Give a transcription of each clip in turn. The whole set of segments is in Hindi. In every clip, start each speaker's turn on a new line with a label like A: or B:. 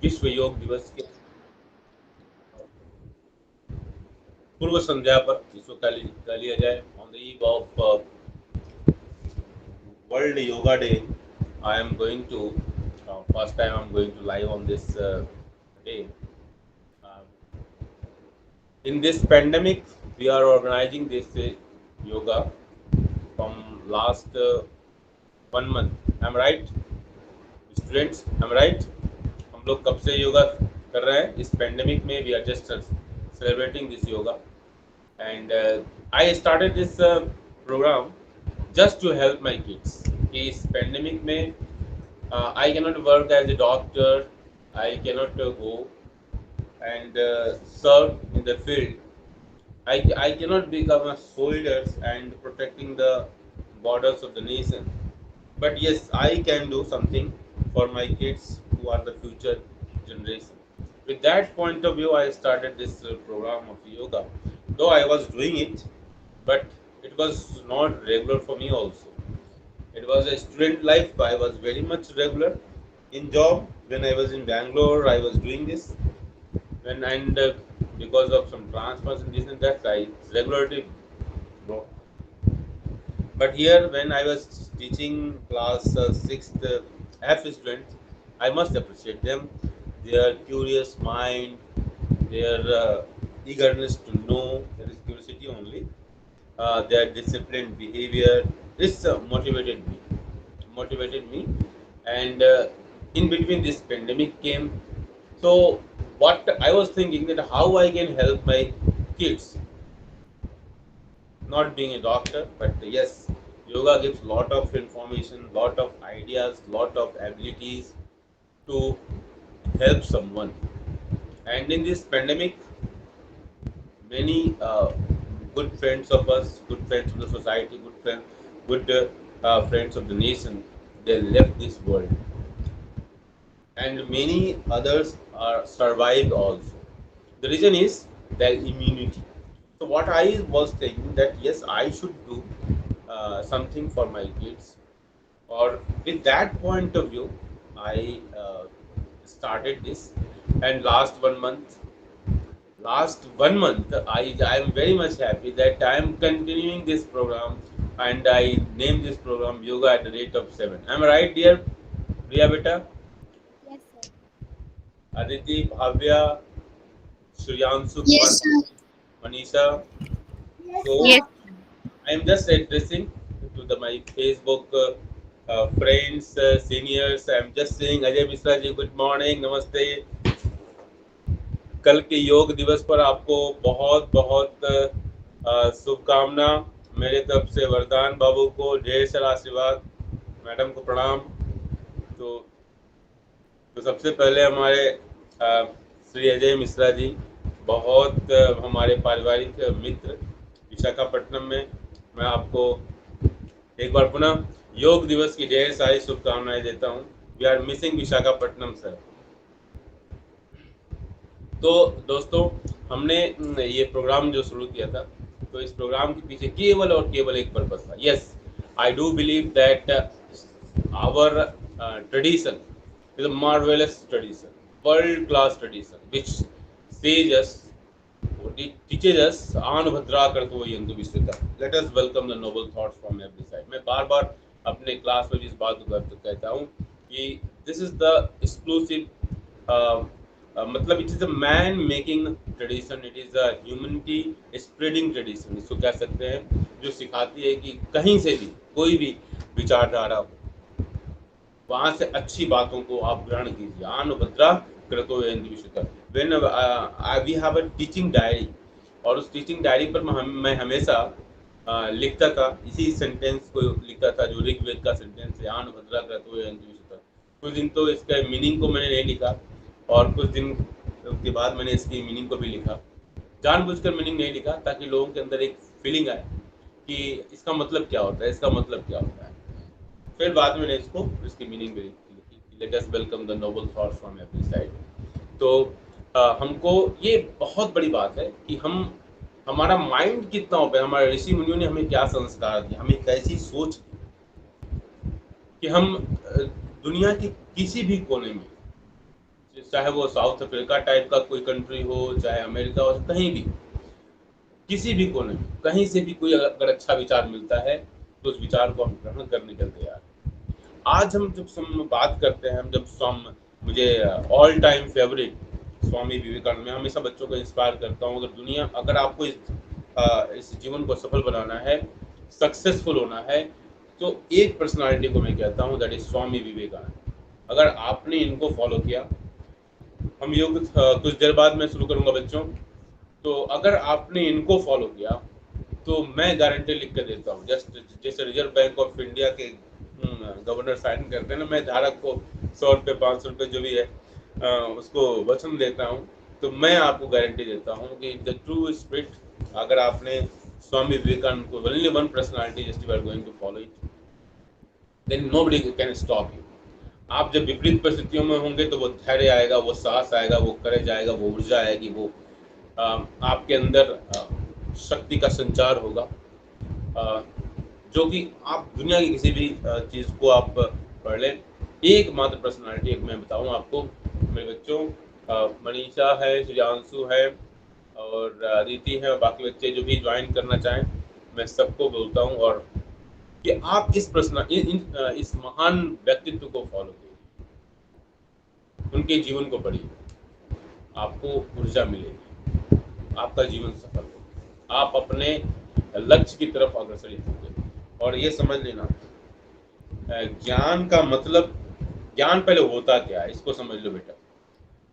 A: विश्व योग दिवस के पूर्व संध्या पर इसको कह लिया जाए on the eve of World Yoga Day. I am going to first time I'm going to live on this day. Uh, in this pandemic, we are organizing this yoga from last 1 month. I'm right, students? I'm right. हम लोग कब से योगा कर रहे हैं इस पेंडेमिक में we are just celebrating this yoga and I started this programme just to help my kids. Is pandemic में I cannot work as a doctor. I cannot go and serve in the field. I cannot become a soldier and protecting the borders of the nation. But yes, I can do something for my kids who are the future generation. With that point of view, I started this program of yoga. Though I was doing it, but it was not regular for me also. It was a student life. I was very much regular in job. When I was in Bangalore, I was doing this. When and because of some transfers and this and that, I regularly brought. But here, when I was teaching class sixth F students, I must appreciate them. Their curious mind, their eagerness to know. There is curiosity only. Their disciplined behavior. This motivated me, and in between this pandemic came. So what I was thinking that how I can help my kids, not being a doctor, but yes, yoga gives lot of information, lot of ideas, lot of abilities to help someone. And in this pandemic, many good friends of us, good friends of the society, good friends of the nation, they left this world, and many others are survived also. The reason is their immunity. So what I was thinking that yes, I should do something for my kids, or with that point of view, I started this, and last 1 month, I am very much happy that I am continuing this program, and I named this program Yoga at the Rate of 7. Am I right, dear Priya Beta?
B: Yes, sir.
A: Aditi, Bhavya, Suryansu,
C: Yes, sir.
A: Manisha.
B: Yes,
A: So
C: Yes.
B: sir.
A: I am just addressing to my Facebook friends, seniors. I am just saying, Ajay Misra ji, good morning, namaste. कल के योग दिवस पर आपको बहुत बहुत शुभकामना। मेरे तरफ से वरदान बाबू को ढेर सारा आशीर्वाद, मैडम को प्रणाम। तो सबसे पहले हमारे श्री अजय मिश्रा जी, बहुत हमारे पारिवारिक मित्र विशाखापट्टनम में। मैं आपको एक बार पुनः योग दिवस की ढेर सारी शुभकामनाएं देता हूँ। We are missing Visakhapatnam sir. तो दोस्तों, हमने ये प्रोग्राम जो शुरू किया था, तो इस प्रोग्राम के पीछे केवल और केवल एक पर्पस था। Yes, I do believe that our tradition is a marvelous tradition, world class tradition, which says us, teaches us, Anubhadra karto yantu visvita. Let us welcome the noble thoughts from every side. मैं बार बार अपने क्लास में भी इस बात को कहता हूँ कि this is the exclusive मतलब it is a man making tradition, it is a humanity spreading tradition, इसको कह सकते हैं, जो सिखाती है कि कहीं से भी कोई भी विचारधारा हो, वहां से अच्छी बातों को आप ग्रहण कीजिए। आनुभद्रा कृतो when we have a teaching diary, और उस टीचिंग डायरी पर मैं हमेशा लिखता था, इसी सेंटेंस को लिखता था जो ऋग्वेद का सेंटेंस है, आनुभद्रा कृतो। कुछ दिन तो इसका मीनिंग को मैंने नहीं लिखा, और कुछ दिन के बाद मैंने इसकी मीनिंग को भी लिखा। जानबूझकर मीनिंग नहीं लिखा ताकि लोगों के अंदर एक फीलिंग आए कि इसका मतलब क्या होता है, इसका मतलब क्या होता है। फिर बाद में मैंने इसकी मीनिंग भी लिखी, let us welcome the Nobel thoughts from every side. तो हमको ये बहुत बड़ी बात है कि हमारा माइंड कितना ओपन, हमारे ऋषि मुनियों ने हमें क्या संस्कार दिया, हमें कैसी सोच कि हम दुनिया के किसी भी कोने में, चाहे वो साउथ अफ्रीका टाइप का कोई कंट्री हो, चाहे अमेरिका हो, कहीं भी, किसी भी कोने में, कहीं से भी कोई अगर अच्छा विचार मिलता है तो उस विचार को हम ग्रहण करने के लिए तैयार हैं। आज हम जब बात करते हैं, हम जब मुझे all time favourite Swami Vivekananda, मैं हमेशा बच्चों को इंस्पायर करता हूँ, अगर आपको इस जीवन को सफल बनाना है, सक्सेसफुल होना है, तो एक पर्सनालिटी को मैं कहता हूँ, दैट इज स्वामी विवेकानंद। अगर आपने इनको फॉलो किया, हम योग कुछ देर बाद मैं शुरू करूंगा बच्चों, तो अगर आपने इनको फॉलो किया तो मैं गारंटी लिख कर देता हूँ, जस्ट जैसे रिजर्व बैंक ऑफ इंडिया के गवर्नर साइन करते हैं ना, मैं धारक को 100 रुपये 500 रुपये जो भी है उसको वचन देता हूँ, तो मैं आपको गारंटी देता हूँ कि द ट्रू स्पिरिट, अगर आपने स्वामी विवेकानंद को, only one personality just you are going to follow it, then nobody can stop you. आप जब विपरीत परिस्थितियों में होंगे तो वो धैर्य आएगा, वो साहस आएगा, वो करेज आएगा, वो ऊर्जा आएगी, वो आपके अंदर शक्ति का संचार होगा, जो कि आप दुनिया की किसी भी चीज़ को आप पढ़ लें। एकमात्र पर्सनालिटी एक मैं बताऊं आपको मेरे बच्चों, मनीषा है, श्रेयांशु है और अदिति है, और बाकी बच्चे जो भी ज्वाइन करना चाहें, मैं सबको बोलता हूं, और कि आप इस महान व्यक्तित्व को फॉलो कीजिए, उनके जीवन को पढ़िए, आपको ऊर्जा मिलेगी, आपका जीवन सफल होगा, आप अपने लक्ष्य की तरफ अग्रसरित होंगे। और ये समझ लेना, ज्ञान का मतलब, ज्ञान पहले होता क्या है इसको समझ लो बेटा।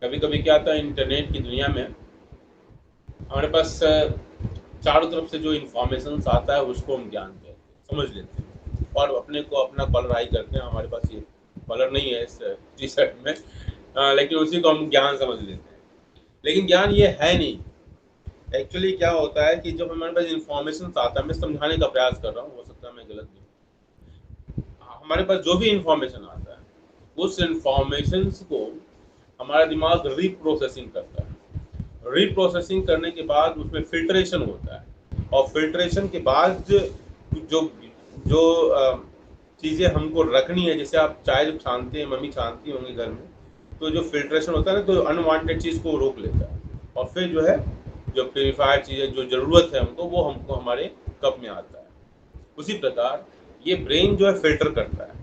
A: कभी कभी क्या आता है, इंटरनेट की दुनिया में हमारे पास चारों तरफ से जो इंफॉर्मेशन आता है उसको हम ज्ञान कहते हैं, समझ लेते हैं, और अपने को अपना कॉलराई करते हैं। हमारे पास ये कॉलर नहीं है इस टी शर्ट में, लेकिन उसी को हम ज्ञान समझ लेते हैं, लेकिन ज्ञान ये है नहीं। एक्चुअली क्या होता है कि जब हमारे पास इंफॉर्मेशन आता है, मैं समझाने का प्रयास कर रहा हूँ, हो सकता है मैं गलत नहीं, हमारे पास जो भी इंफॉर्मेशन आता है उस इंफॉर्मेशन को हमारा दिमाग रीप्रोसेसिंग करता है, रीप्रोसेसिंग करने के बाद उसमें फिल्ट्रेशन होता है, और फिल्ट्रेशन के बाद जो जो चीज़ें हमको रखनी है, जैसे आप चाय जब छानते हैं, मम्मी छानती होंगी घर में, तो जो फिल्ट्रेशन होता है ना, तो अनवांटेड चीज़ को रोक लेता है, और फिर जो है जो प्योरीफायर चीज़ें जो ज़रूरत है हमको, वो हमको हमारे कप में आता है। उसी प्रकार ये ब्रेन जो है फिल्टर करता है,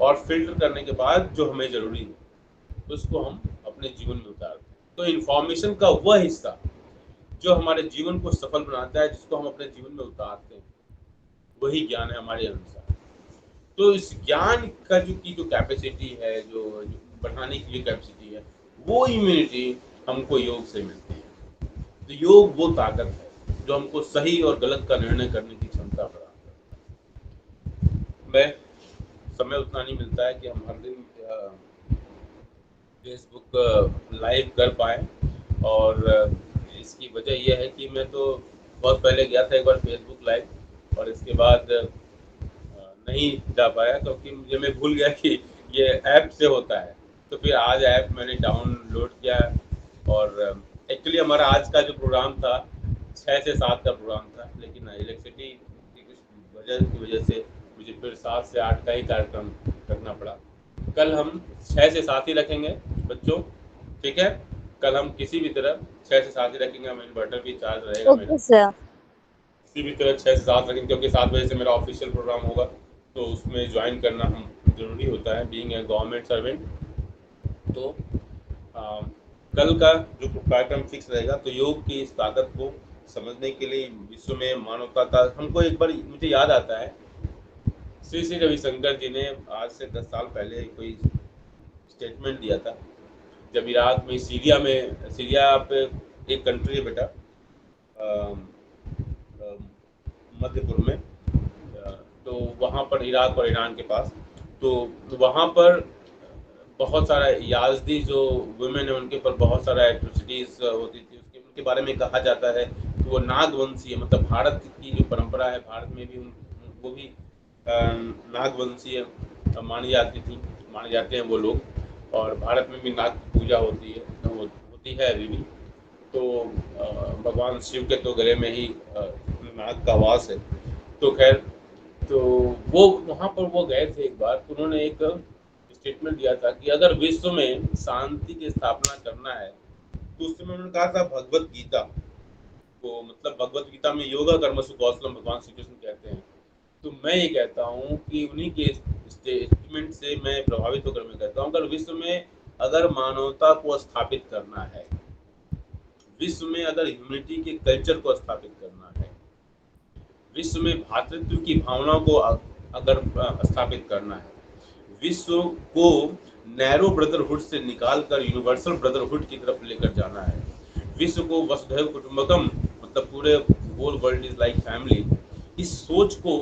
A: और फिल्टर करने के बाद जो हमें ज़रूरी है उसको हम अपने जीवन में उतारते हैं। तो इन्फॉर्मेशन का वह हिस्सा जो हमारे जीवन को सफल बनाता है, जिसको हम अपने जीवन में उतारते हैं, वही ज्ञान है हमारे अनुसार। तो इस ज्ञान का जो कैपेसिटी है, जो बढ़ाने की जो कैपेसिटी है, वो इम्यूनिटी हमको योग से मिलती है। तो योग वो ताकत है जो हमको सही और गलत का निर्णय करने की क्षमता प्रदान करता है। मैं समय उतना नहीं मिलता है कि हम हर दिन फेसबुक लाइव कर पाए, और इसकी वजह यह है कि मैं तो बहुत पहले गया था एक बार फेसबुक लाइव, और इसके बाद नहीं जा पाया, क्योंकि मुझे, मैं भूल गया कि ये ऐप से होता है। तो फिर आज ऐप मैंने डाउनलोड किया, और एक्चुअली हमारा आज का जो प्रोग्राम था 6 से 7 का प्रोग्राम था, लेकिन इलेक्ट्रिसिटी की कुछ वजह की वजह से मुझे फिर 7 से 8 का ही कार्यक्रम रखना पड़ा। कल हम 6 से 7 ही रखेंगे बच्चों, ठीक है? कल हम किसी भी तरह 6 से 7 ही रखेंगे, हम इन्वर्टर भी चार्ज रहेगा मेरा,
C: ओके सर।
A: किसी भी तरह 6 से 7 रखेंगे, क्योंकि 7 बजे से मेरा ऑफिशियल प्रोग्राम होगा, तो उसमें ज्वाइन करना हम ज़रूरी होता है, बीइंग ए गवर्नमेंट सर्वेंट। तो आ, कल का जो कार्यक्रम फिक्स रहेगा, तो योग की इस ताकत को समझने के लिए विश्व में मानवता का, हमको एक बार मुझे याद आता है, श्री श्री रविशंकर जी ने आज से 10 साल पहले कोई स्टेटमेंट दिया था, जब इराक में, सीरिया पे एक कंट्री है बेटा, मध्यपूर्व में, तो वहाँ पर इराक और ईरान के पास, तो वहाँ पर बहुत सारा याजदी जो वुमेन है उनके ऊपर बहुत सारा एट्रोसिटीज़ होती थी, उसके उनके बारे में कहा जाता है कि वो नागवंशी है, मतलब भारत की जो परंपरा है, भारत में भी वो भी नागवंशीय माने जाते हैं वो लोग, और भारत में भी नाग की पूजा होती है, तो होती है अभी भी। तो भगवान शिव के तो गले में ही नाग का वास है। तो खैर, तो वो वहाँ पर वो गए थे एक बार, तो उन्होंने एक स्टेटमेंट दिया था कि अगर विश्व में शांति की स्थापना करना है तो उस समय उन्होंने कहा था भगवत गीता को, मतलब भगवत गीता में योगा कर्मसु कौशलम भगवान श्री कृष्ण कहते हैं। तो मैं ये कहता हूँ कि उन्हीं के स्टेटमेंट से मैं प्रभावित होकर मैं कहता हूँ अगर विश्व में अगर मानवता को स्थापित करना है, विश्व में अगर ह्यूमैनिटी के कल्चर को स्थापित करना है, विश्व में भातृत्व की भावना को अगर स्थापित करना है, विश्व को नैरो ब्रदरहुड से निकालकर यूनिवर्सल ब्रदरहुड की तरफ लेकर जाना है, विश्व को वसुधैव कुटुंबकम मतलब पूरे whole world is like family, इस सोच को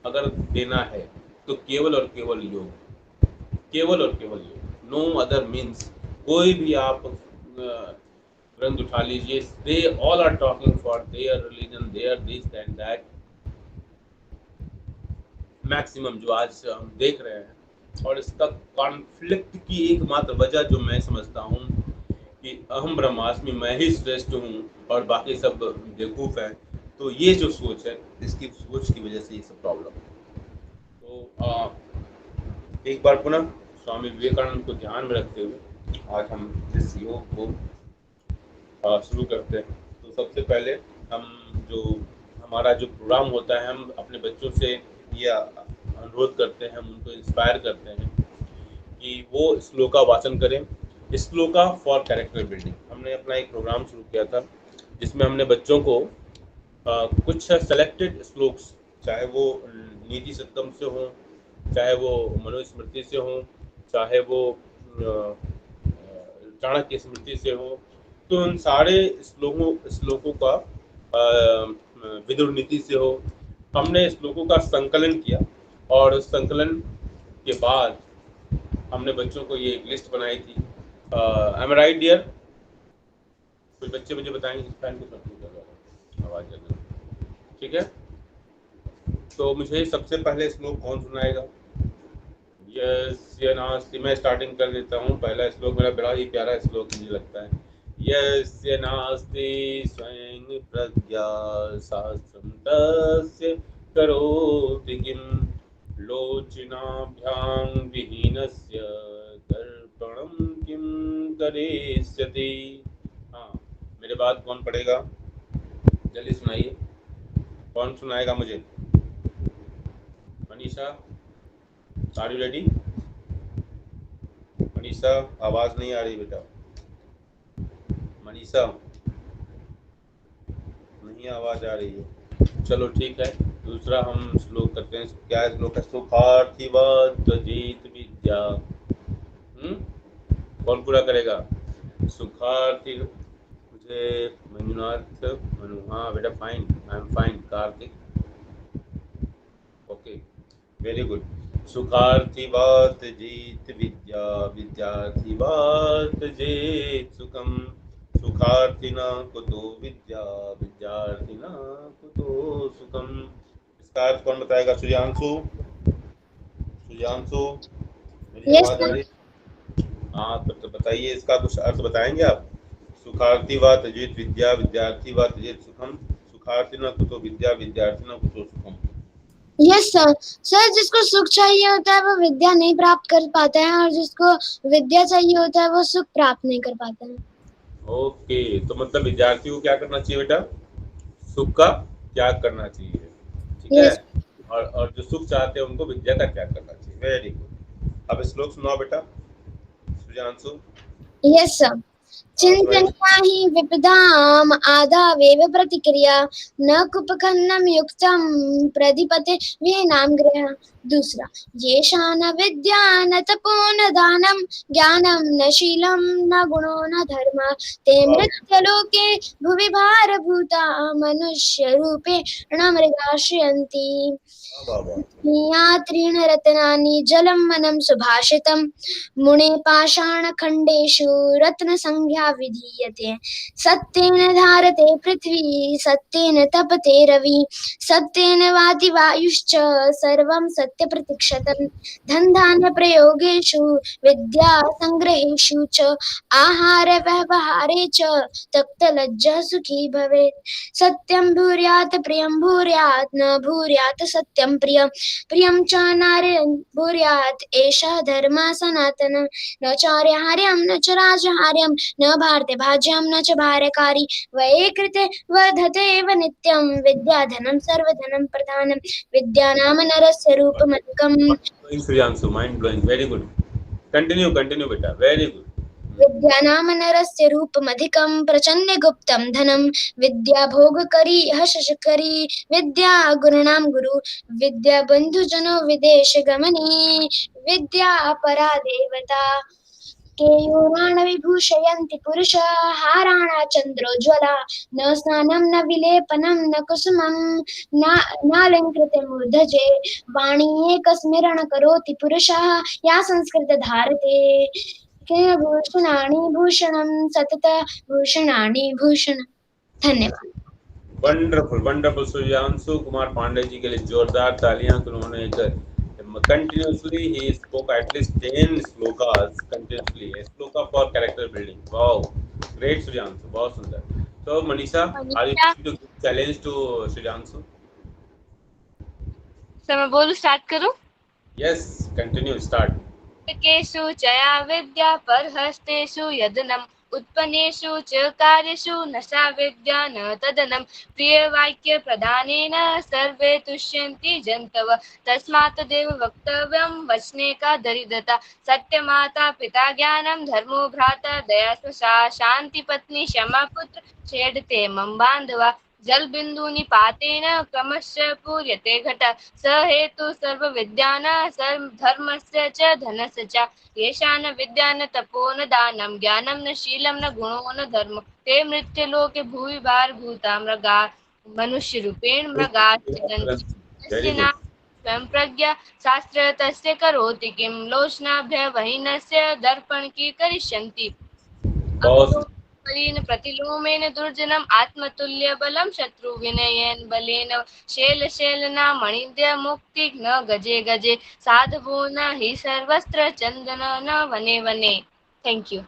A: अगर देना है तो केवल और केवल योग, केवल और केवल योग, नो अदर मीन्स। कोई भी आप ग्रंथ उठा लीजिए, they all are talking for their religion, their this and that, maximum जो आज हम देख रहे हैं। और इसका कॉन्फ्लिक्ट की एकमात्र वजह जो मैं समझता हूँ कि अहम ब्रह्मास्मि, मैं ही श्रेष्ठ हूँ और बाकी सब बेवकूफ़ हैं, तो ये जो सोच है, इसकी सोच की वजह से ये सब प्रॉब्लम है। तो एक बार पुनः स्वामी विवेकानंद को ध्यान में रखते हुए आज हम इस योग को शुरू करते हैं। तो सबसे पहले हम जो हमारा जो प्रोग्राम होता है, हम अपने बच्चों से ये अनुरोध करते हैं, हम उनको इंस्पायर करते हैं कि वो श्लोका वाचन करें। श्लोका फॉर कैरेक्टर बिल्डिंग, हमने अपना एक प्रोग्राम शुरू किया था जिसमें हमने बच्चों को कुछ सेलेक्टेड श्लोक्स, चाहे वो नीति सत्कम से हों, चाहे वो मनुस्मृति से हों, चाहे वो चाणक्य स्मृति से हो, तो उन सारे श्लोकों का विदुर नीति से हो, हमने श्लोकों का संकलन किया और उस संकलन के बाद हमने बच्चों को ये एक लिस्ट बनाई थी। Am right dear? कुछ बच्चे मुझे बताएंगे, इस फैन को कंट्रोल कर रहा है, आवाज़ जल्दी, ठीक है? तो मुझे सबसे पहले श्लोक कौन सुनाएगा? यस्य नास्ति, मैं स्टार्टिंग कर देता हूँ। पहला श्लोक मेरा बड़ा ही प्यारा श्लोक मुझे लगता है। यस्य नास्ति स्वयं प्रज्ञा शास्त्रं तस्य करोति किं, लोचनाभ्यां विहीनस्य दर्पणं किं करिष्यति। हाँ, मेरे बाद कौन पढ़ेगा? जल्दी सुनाइए, कौन सुनाएगा मुझे? Manisha, are you ready? Manisha, आवाज नहीं आ रही बेटा। मनीषा, नहीं आवाज आ रही है। चलो ठीक है, दूसरा हम श्लोक करते हैं। क्या श्लोक है? सुखार्थिवत् त्वजित विद्या। कौन पूरा करेगा? सुखार्थी, मुझे मंजुनाथ, मनु, हाँ बेटा, fine, I am fine. Karthik, okay, very good. सुखार्थिवत् जीत विद्या, विद्यार्थिवत् जेत सुखम, सुखार्थिना कुतो विद्या, विद्यार्थिना कुतो सुखम। इसका अर्थ कौन बताएगा? सुजांशु, सुजांशु, मेरी आवाज आ रही? हाँ, तो बताइए, इसका कुछ अर्थ बताएंगे आप? सुखार्थिवत् जेत विद्या, विद्यार्थिवत् जेत सुखम, सुखार्थिना कुतो विद्या, विद्यार्थिना कुतो सुखम।
B: Yes sir. सर, जिसको सुख चाहिए होता है वो विद्या नहीं प्राप्त कर पाता है, और जिसको विद्या चाहिए होता है वो सुख प्राप्त नहीं कर पाता है।
A: ओके, तो मतलब विद्यार्थी को क्या करना चाहिए बेटा? सुख का त्याग करना चाहिए, ठीक है? और जो सुख चाहते हैं उनको विद्या का त्याग करना चाहिए। Very good. अब श्लोक सुनाओ बेटा, सुजांशु।
B: Yes sir. चिंतन्या हि विपदाम आदावेव प्रतिक्रिया, न कुपखन्नम युक्तम प्रदीपते वेनाम गृह। दूसरा, येषा न विद्या न तपो न दानम, ज्ञानम न शीलम न गुणो न धर्म, ते मृत्यलोके भुवि भारभूता मनुष्य रूपेण मृगाश्रयन्ति। तृण रत्नानि जलं वनं सुभाषितं, मुने पाषाणखण्डेषु रत्नसंज्ञा विधीयते। सत्येन धारते पृथ्वी, सत्येन तपते रवि, सत्येन वाति वायुश्च, सर्वं सत्येन सत्यप्रतिक्षतम् धनधान्यप्रयोगेषु विद्यासङ्ग्रहेषु च आहारव्यवहारे च तप्तलज्जः सुखी भवेत् सत्यं भूर्यात् प्रियं भूर्यात् न भूर्यात् सत्यं प्रियं प्रियं च नार्यं भूर्यात् एषः धर्मः सनातनः न चार्यहार्यं न च राजहार्यं न भारते भाज्यं न च भारकारी वये कृते वर्धते एव नित्यं विद्याधनं सर्वधनं प्रधानं विद्यानाम नरस्य रूपमधिकम्
A: Suryansu, mind blowing, very good. Continue, beta. Very good.
B: विद्यानाम नरस्य रूपमधिकं प्रचन्यगुप्तं धनं विद्या भोगकरी हर्षकरी विद्या गुरुणां गुरु विद्या बन्धुजनो विदेशगमने विद्या परा देवता केयूराण विभूषयन्ति पुरुषा हाराणा चन्द्रोज्ज्वला न स्नानं न विलेपनं न कुसुमं नालङ्कृते मूर्धजे वाणी एकस्मरण करोति पुरुषः या संस्कृतधारते केन भूषणानि भूषणं सतत भूषणानि भूषणं धन्यवाद
A: वंडरफुल सूर्यांशु कुमार पांडे जी के लिए जोरदार तालियां कि उन्होंने एक continuously he spoke at least 10 slokas continuously a sloka for character building. Wow, great Suryanshu, बहुत सुंदर. So Manisha, are you
C: Manisha,
A: going to give challenge to Suryanshu?
C: Sir मैं बोलूं, स्टार्ट करूं?
A: Yes, continue, start.
C: केषु चया विद्या परहस्तेषु यदनम् उत्पन्नेषु च कार्येषु न सा विद्या न तदनं प्रियवाक्य प्रदानेन सर्वे तुष्यन्ति जन्तव तस्मात् देव वक्तव्यं वचने का दरिद्रता सत्यमाता पिता ज्ञानं धर्मो भ्राता दया स्पृशा शान्ति पत्नी क्षमा पुत्र छेदते मम बान्धवा जल बिंदुनि पातेन क्रमशः पूर्यते घट स हेतु सर्व विद्यानां सर्व धर्मस्य च धनस्य च येषा न विद्या न तपो न दानं ज्ञानं न शीलं न गुणो न धर्म ते मृत्युलोके भूरि भारभूता मृगा मनुष्य रूपेण मृगा सृजन्ति
A: Very
C: तस्य
A: good.
C: नाम स्वयं प्रज्ञा शास्त्र तस्य करोति किं लोचनाभ्य वहिनस्य दर्पण की करिष्यन्ति
A: बहुत
C: बलेन प्रतिलोमेन दुर्जनम् आत्मतुल्य बलं शत्रु विनयेन बलेन शैलशैलना मणिद्य मुक्ति न गजे गजे साधवो न हि सर्वस्त्र चंदन न वने वने. Thank you.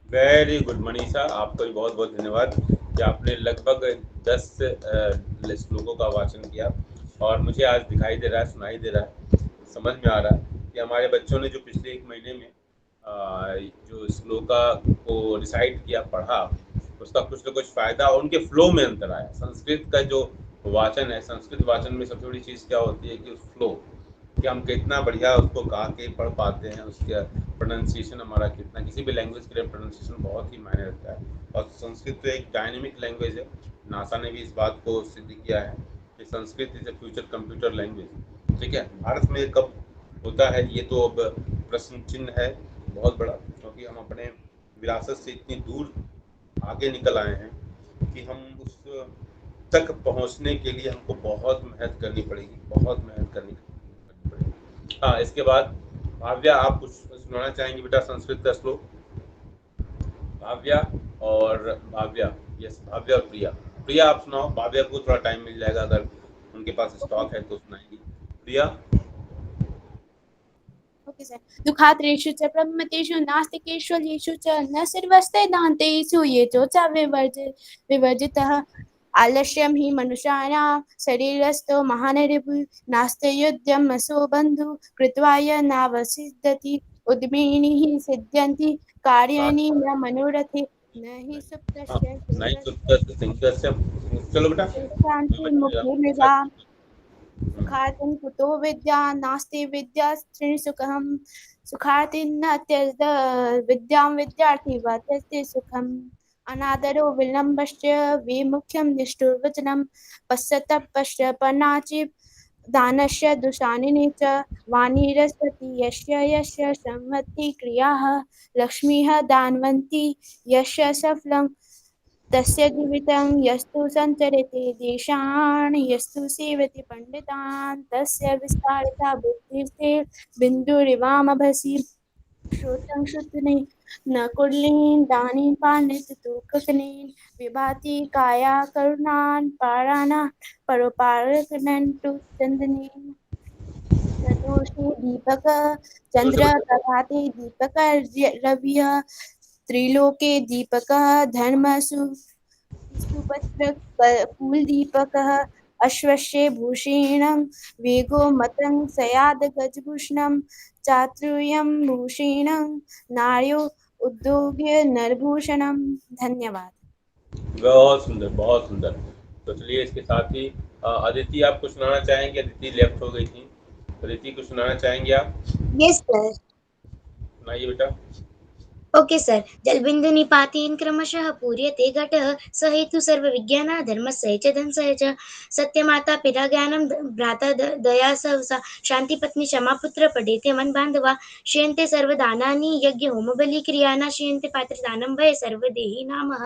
A: Very good Manisha, आपको भी बहुत बहुत धन्यवाद कि आपने लगभग 10 श्लोकों का वाचन किया और मुझे आज दिखाई दे रहा है, सुनाई दे रहा है, समझ में आ रहा है कि हमारे बच्चों ने जो पिछले 1 महीने में जो श्लोका को रिसाइट किया, पढ़ा, उसका कुछ ना कुछ फ़ायदा और उनके फ्लो में अंतर आया. संस्कृत का जो वाचन है, संस्कृत वाचन में सबसे बड़ी चीज़ क्या होती है कि उस फ्लो कि हम कितना बढ़िया उसको गा के पढ़ पाते हैं, उसका प्रोनाउंसिएशन हमारा कितना, किसी भी लैंग्वेज के लिए प्रोनाउंसिएशन बहुत ही मायने रखता है. और संस्कृत तो एक डायनेमिक लैंग्वेज है. नासा ने भी इस बात को सिद्ध किया है कि Sanskrit is a future computer language. ठीक है, भारत में कब होता है ये तो अब प्रश्न चिन्ह है बहुत बड़ा, क्योंकि हम अपने विरासत से इतनी दूर आगे निकल आए हैं कि हम उस तक पहुंचने के लिए हमको बहुत मेहनत करनी पड़ेगी, बहुत मेहनत करनी पड़ेगी. हाँ, इसके बाद भाव्या, आप कुछ सुनाना चाहेंगे बेटा संस्कृत का श्लोक? भाव्या और भाव्या, यस, भाव्या और प्रिया. प्रिया आप सुनाओ, भाव्या को थोड़ा टाइम मिल जाएगा, अगर उनके पास स्टॉक है तो सुनाएंगी. प्रिया.
D: Okay sir. दुःखात्रेषु च प्रमतेषु नास्तिकेष्वलीषु च न सर्वस्ते दान्तेषु ये चोचा विवर्जितः आलस्यं हि मनुष्याणां शरीरस्थो महान् रिपुः नास्ति युध्यम् असो बन्धु कृत्वा य नावसिद्धति उद्यमिनिः सिद्ध्यन्ति कार्याणि न मनोरथे न हि सुप्तस्य
A: नहीं सिंगस्य. चलो बेटा.
D: शान्तिमुक्तिर्मृगा सुखार्तिं कुतो विद्या नास्ति विद्या सुखम सुखार्ति न त्यज विद्यां विद्यार्थी वा त्यजते सुखम अनादरो विलम्बश्च विमुख्यं निष्ठुरवचनं पश्य पन्नाचि दानस्य दुशानिने च वाणीरस्पति यस्य यस्य संवत्ति क्रियाः लक्ष्मीः दानवन्ति यस्य सफलं तस्य जीवितं यस्तु संचरते देशान् यस्तु सेवते पंडितान् तस्य विस्तारिता बुद्धिस्ते बिन्दुरिवामभसि श्रोतं श्रुतने न कुर्लीन दानीन पालित तु ककनीन विभाति काया करुणान पाराना परोपारकनन तु चंदनीन. प्रदोषे दीपकः चंद्र प्रभाते दीपकः रविः त्रिलोके दीपकः धर्मसु सुपत्र कुलदीपकः अश्वस्य भूषणं वेगो मतंग सयाद गजभूषणं चातुर्यं भूषणं नार्यो उद्योग्य नरभूषणम। धन्यवाद।
A: बहुत सुंदर, बहुत सुंदर। तो चलिए इसके साथ ही अदिति आप कुछ सुनाना चाहेंगे? अदिति लेफ्ट हो गई थी, अदिति कुछ सुनाना चाहेंगे आप?
B: Yes sir.
A: सुनाइए बेटा।
B: Okay sir. जलबिंदु निपातेन क्रमशः पूर्यते घटः स हेतु सर्वविज्ञानः धर्मस्य च धनस्य च सत्यमाता पिता ज्ञानं भ्राता दया सहसा शान्तिपत्नी क्षमा पुत्र पठेते मन बांधवा श्रियन्ते सर्वदानानि यज्ञ होम बलि क्रियाणा श्रियन्ते पात्रदानं भय सर्वदेहि नामः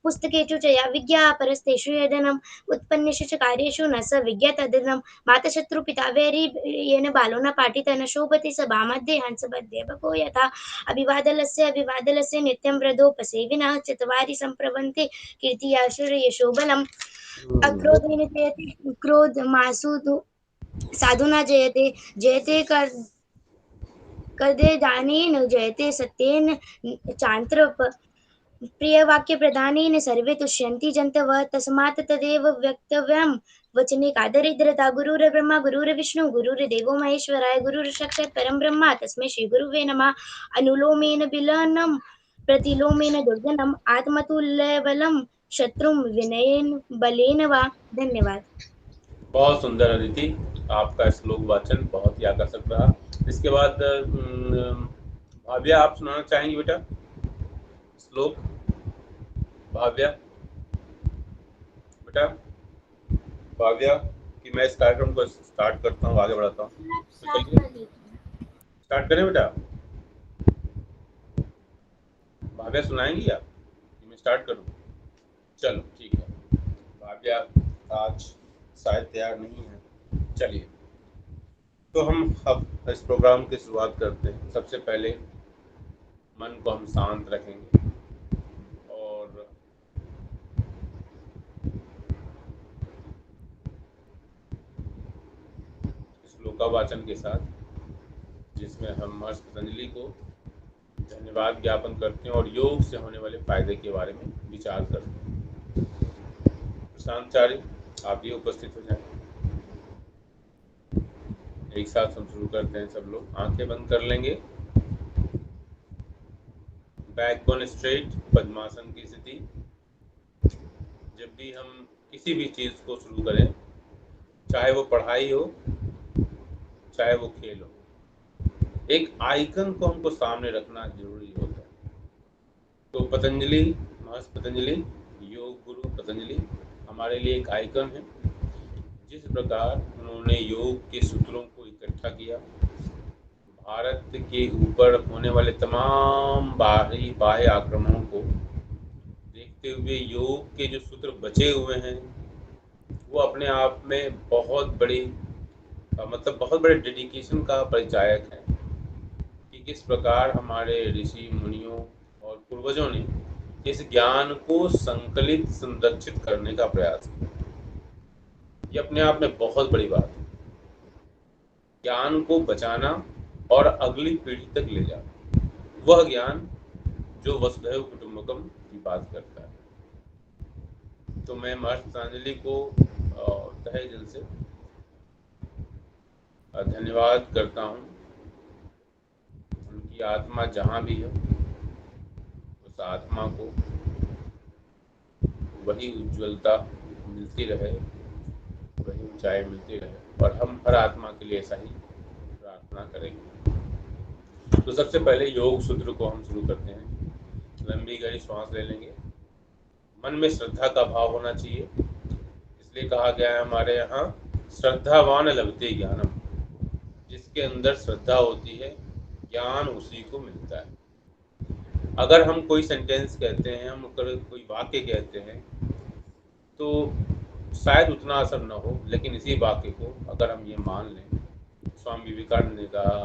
B: पुस्तकेषु च या विद्या परस्तेषु यदनम् उत्पन्नेषु च कार्येषु न स विज्ञातदनं मातशत्रु पिता वैरी येन बालो न पाठितः न शोभते सभामध्ये हंसमध्ये बको यथा अभिवादलस्य नित्यं व्रतोपसेविनः चत्वारि सम्प्रवन्ते कीर्तियाशुर्यशोबलम् अक्रोधेन जयते क्रोधमासु साधुना जयते जयते कदे दानेन जयते सत्येन चान्त्र प्रियवाक्य प्रदानेन सर्वे तुष्यन्ति जन्तवः तस्मात् तदेव वक्तव्यं वचने का दरिद्रता गुरुर्ब्रह्मा गुरुर्विष्णु गुरुर्देवो महेश्वराय गुरुर्साक्षात् परं ब्रह्म तस्मै श्री गुरुवे नमः अनुलोमेन विलनं प्रतिलोमेन दुर्जनम् आत्मतुल्यबलं शत्रुं विनयेन बलेन वा। धन्यवाद।
A: बहुत सुंदर अदिति, आपका श्लोक वाचन बहुत ही आकर्षक रहा। इसके बाद भाव्या आप सुनाना चाहेंगी बेटा श्लोक? भाव्या बेटा, भाव्या कि मैं इस कार्यक्रम को स्टार्ट करता हूँ, आगे बढ़ाता हूँ। तो चलिए स्टार्ट करें बेटा। भाव्या सुनाएंगी आप कि मैं स्टार्ट करूँ? चलो ठीक है। भाव्या आज शायद तैयार नहीं है। चलिए तो हम अब इस प्रोग्राम की शुरुआत करते हैं। सबसे पहले मन को हम शांत रखेंगे और श्लोकावाचन के साथ, जिसमें हम महर्षि पतंजलि को धन्यवाद ज्ञापन करते हैं और योग से होने वाले फायदे के बारे में विचार करते हैं। प्रशांतचार्य आप भी उपस्थित हो जाएं। एक साथ हम शुरू करते हैं। सब लोग आंखें बंद कर लेंगे। बैकबोन स्ट्रेट, पद्मासन की स्थिति। जब भी हम किसी भी चीज को शुरू करें, चाहे वो पढ़ाई हो चाहे वो खेल हो, एक आइकन को हमको सामने रखना जरूरी होता है। तो पतंजलि, महर्षि पतंजलि, योग गुरु पतंजलि हमारे लिए एक आइकन है। जिस प्रकार उन्होंने योग के सूत्रों को इकट्ठा किया, भारत के ऊपर होने वाले तमाम बाह्य आक्रमणों को देखते हुए योग के जो सूत्र बचे हुए हैं वो अपने आप में बहुत बड़े डेडिकेशन का परिचायक है कि किस प्रकार हमारे ऋषि मुनियों और पूर्वजों ने इस ज्ञान को संकलित संरक्षित करने का प्रयास किया। ये अपने आप में बहुत बड़ी बात है। ज्ञान को बचाना और अगली पीढ़ी तक ले जाना, वह ज्ञान जो वसुधैव कुटुंबकम की बात करता है। तो मैं महर्षि पतंजलि को तहे दिल से धन्यवाद करता हूँ। उनकी आत्मा जहाँ भी है, उस आत्मा को वही उज्ज्वलता मिलती रहे, वही ऊंचाई मिलती रहे और हम हर आत्मा के लिए ऐसा ही प्रार्थना करेंगे। तो सबसे पहले योग सूत्र को हम शुरू करते हैं। लंबी गहरी सांस ले लेंगे। मन में श्रद्धा का भाव होना चाहिए, इसलिए कहा गया है हमारे यहाँ, श्रद्धावान लभते ज्ञानम। जिसके अंदर श्रद्धा होती है, ज्ञान उसी को मिलता है। अगर हम कोई सेंटेंस कहते हैं, हम कोई वाक्य कहते हैं, तो शायद उतना असर न हो, लेकिन इसी वाक्य को अगर हम ये मान लें, स्वामी विवेकानंद ने कहा,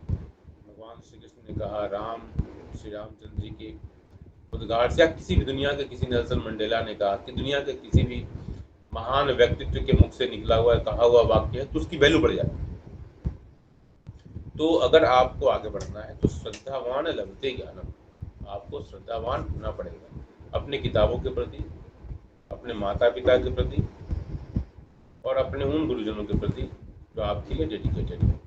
A: भगवान श्री कृष्ण ने कहा, श्री रामचंद्र जी के उद्घाट से, या किसी भी दुनिया के किसी नेल्सन मंडेला ने कहा, कि दुनिया के किसी भी महान व्यक्तित्व के मुख से निकला हुआ कहा हुआ वाक्य है, तो उसकी वैल्यू बढ़ जाती है। तो अगर आपको आगे बढ़ना है तो श्रद्धावान लभते ज्ञानम, आपको श्रद्धावान होना पड़ेगा अपनी किताबों के प्रति, अपने माता पिता के प्रति और अपने उन गुरुजनों के प्रति जो आपके लिए डेडिकेटेड है।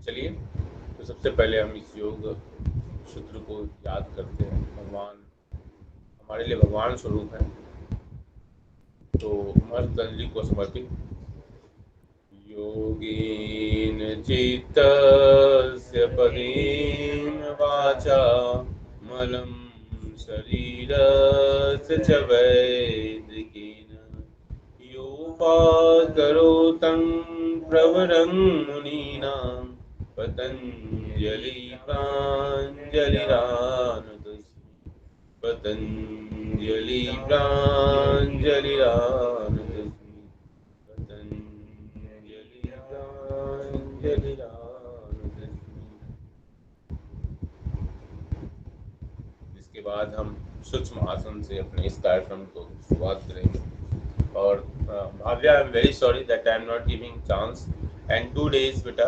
A: चलिए, तो सबसे पहले हम इस योग सूत्र को याद करते हैं। भगवान हमारे लिए भगवान स्वरूप है, तो महर्षि पतंजलि को समर्पित। योगेन चित्तस्य पदेन वाचा मलं शरीरस्य च वैदिकेन योपाकरोतं प्रवरं मुनीनां पतञ्जलि प्राञ्जलिरानुतस्मै, पतञ्जलि प्राञ्जलिरानुतस्मै, पतञ्जलि प्राञ्जलिरानुतस्मै। इसके बाद हम सूक्ष्म आसन से अपने इस कार्यक्रम को शुरुआत करेंगे। और Bhavya, I am very sorry that I am not giving chance and 2 days बेटा,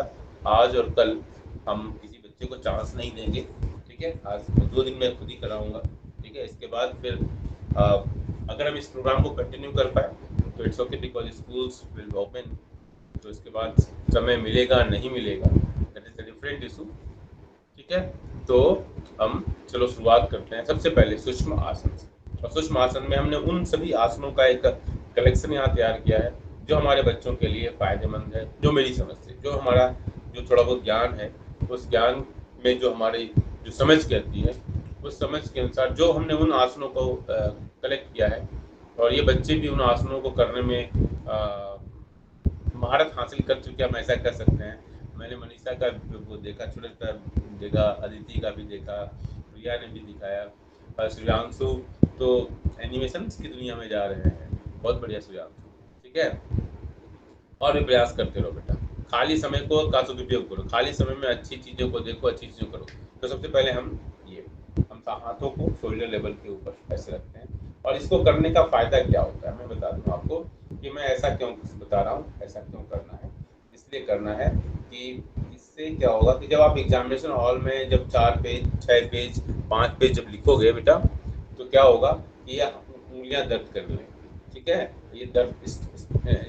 A: आज और कल हम किसी बच्चे को चांस नहीं देंगे, ठीक है। आज 2 दिन मैं खुद ही कराऊंगा, ठीक है। इसके बाद फिर अगर हम इस प्रोग्राम को कंटिन्यू कर पाए तो it's okay, because schools will open. तो इसके बाद समय मिलेगा नहीं मिलेगा, that is a different issue, ठीक है। तो हम चलो शुरुआत करते हैं सबसे पहले सूक्ष्म आसन से। और सूक्ष्म आसन में हमने उन सभी आसनों का एक कलेक्शन यहाँ तैयार किया है जो हमारे बच्चों के लिए फायदेमंद है, जो मेरी समझ से, जो हमारा जो थोड़ा बहुत ज्ञान है, उस ज्ञान में जो हमारी जो समझ कहती है, उस समझ के अनुसार जो हमने उन आसनों को कलेक्ट किया है। और ये बच्चे भी उन आसनों को करने में महारत हासिल कर चुके हैं, हम ऐसा कर सकते हैं। मैंने मनीषा का वो देखा, छोटा देखा, अदिति का भी देखा, प्रिया ने भी दिखाया, श्रेयांशु तो एनिमेशन की दुनिया में जा रहे हैं, बहुत बढ़िया श्रेयांशु, ठीक है। और भी प्रयास करते रहो बेटा, खाली समय को का सदुपयोग करो, खाली समय में अच्छी चीज़ों को देखो, अच्छी चीज़ों करो। तो सबसे पहले हम हाथों को शोल्डर लेवल के ऊपर ऐसे रखते हैं। और इसको करने का फायदा क्या होता है मैं बता दूं आपको कि मैं ऐसा क्यों बता रहा हूँ, ऐसा क्यों करना है। इसलिए करना है कि इससे क्या होगा कि जब आप एग्जामिनेशन हॉल में जब 4 पेज 6 पेज 5 पेज जब लिखोगे बेटा, तो क्या होगा कि ये उंगलियां दर्द करने लगेंगी, ठीक है। ये दर्द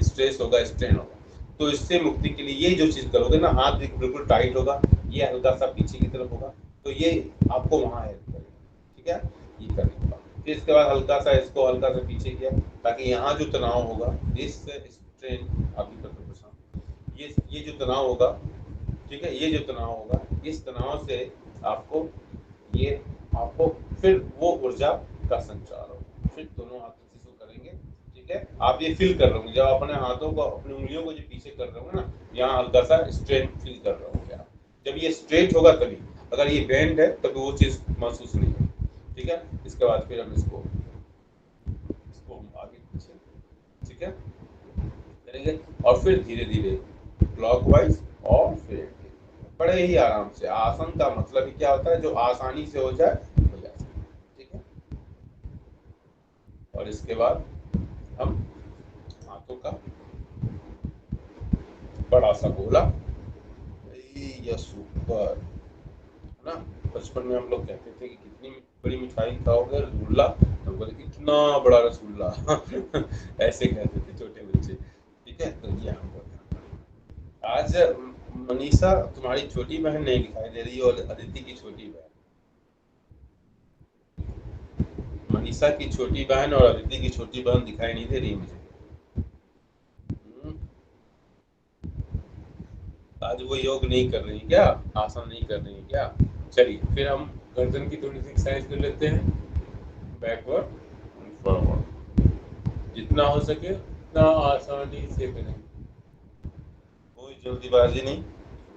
A: स्ट्रेस होगा, स्ट्रेन होगा। तो इससे मुक्ति के लिए ये जो चीज़ करोगे ना, हाथ बिल्कुल टाइट होगा, ये हल्का सा पीछे की तरफ होगा, तो ये आपको वहाँ हेल्प करेगा, ठीक है। ये करने के बाद फिर इसके बाद हल्का सा इसको हल्का सा पीछे किया, ताकि यहाँ जो तनाव होगा, इस स्ट्रेन आपकी ये जो तनाव होगा, ठीक है, ये जो तनाव होगा, इस तनाव से आपको फिर वो ऊर्जा का संचार होगा। फिर दोनों हाथों से इसको करेंगे, ठीक है। आप ये फील कर रहे होंगे जब अपने हाथों को, अपनी उंगलियों को जो पीछे कर रहे होंगे ना, यहाँ हल्का सा स्ट्रेन फील कर रहे होंगे आप। जब ये स्ट्रेट होगा तभी, अगर ये बेंड है तभी वो चीज़ महसूस नहीं होगी, ठीक है। इसके बाद फिर हम इसको आगे पीछे, ठीक है, करेंगे। और फिर धीरे धीरे क्लॉकवाइज और फिर बड़े ही आराम से। आसन का मतलब ही क्या होता है, जो आसानी से हो जाए हो जाए, ठीक है। और इसके बाद हम हाथों का बड़ा सा गोला, ये सुपर है ना। बचपन में हम लोग कहते थे कि कितनी बड़ी मिठाई खाओगे रसगुल्ला, हम बोले कितना बड़ा रसगुल्ला ऐसे कहते थे छोटे बच्चे, ठीक है। तो ये हम आज मनीषा तुम्हारी छोटी बहन नहीं दिखाई दे रही, और अदिति की छोटी बहन, मनीषा की छोटी बहन और अदिति की छोटी बहन दिखाई नहीं दे रही मुझे। आज वो योग नहीं कर रही क्या, आसन नहीं कर रही क्या। चलिए फिर हम गर्दन की थोड़ी सी एक्सरसाइज कर लेते हैं, बैकवर्ड फॉरवर्ड, जितना हो सके उतना आसानी से करें, कोई जल्दीबाजी नहीं,